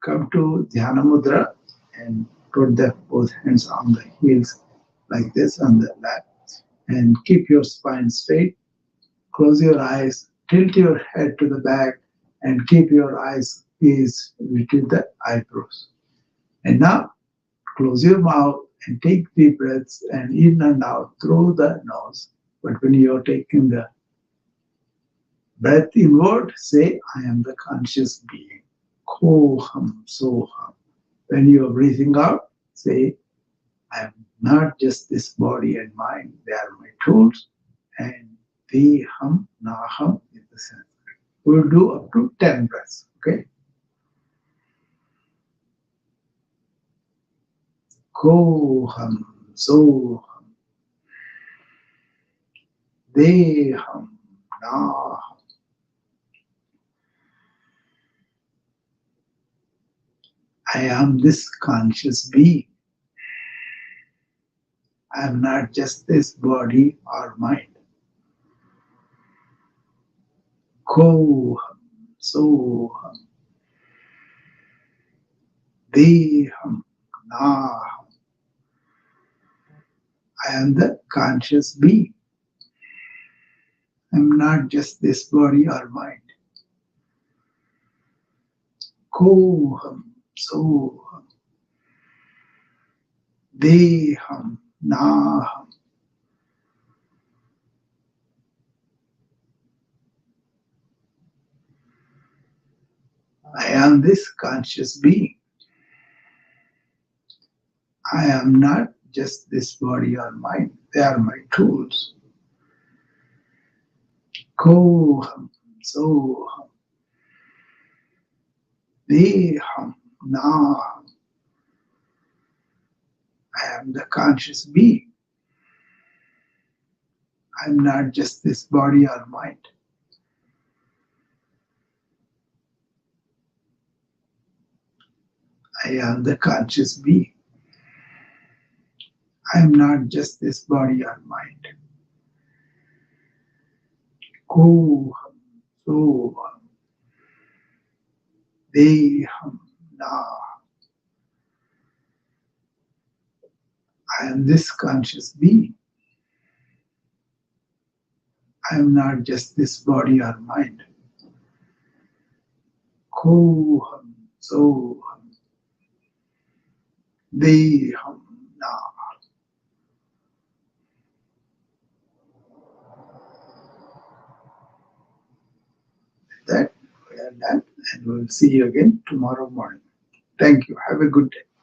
come to Dhyana Mudra and put the both hands on the heels like this on the lap and keep your spine straight. Close your eyes, tilt your head to the back, and keep your eyes gazed between the eyebrows. And now close your mouth and take deep breaths and in and out through the nose. But when you're taking the breath inward, say, I am the conscious being. Ko-ham, so-ham. When you're breathing out, say, I am not just this body and mind, they are my tools. And the-ham, na-ham is the Sanskrit. We'll do up to 10 breaths, okay? Ko-ham, so-ham. De-ham, na-ham. I am this conscious being. I am not just this body or mind. Ko-ham, so-ham. De-ham, na-ham. I am the conscious being. I am not just this body or mind. Ko-ham, so-ham. De-ham, na-ham. I am this conscious being. I am not just this body or mind. They are my tools. Ko-ham, so-ham. De-ham, na-ham. I am the conscious being. I am not just this body or mind. I am the conscious being. I am not just this body or mind. Ko-ham, so-ham. De-ham, na-ham. I am this conscious being. I am not just this body or mind. Ko-ham, so-ham, de-ham, na. That we are done, and we'll see you again tomorrow morning. Thank you. Have a good day.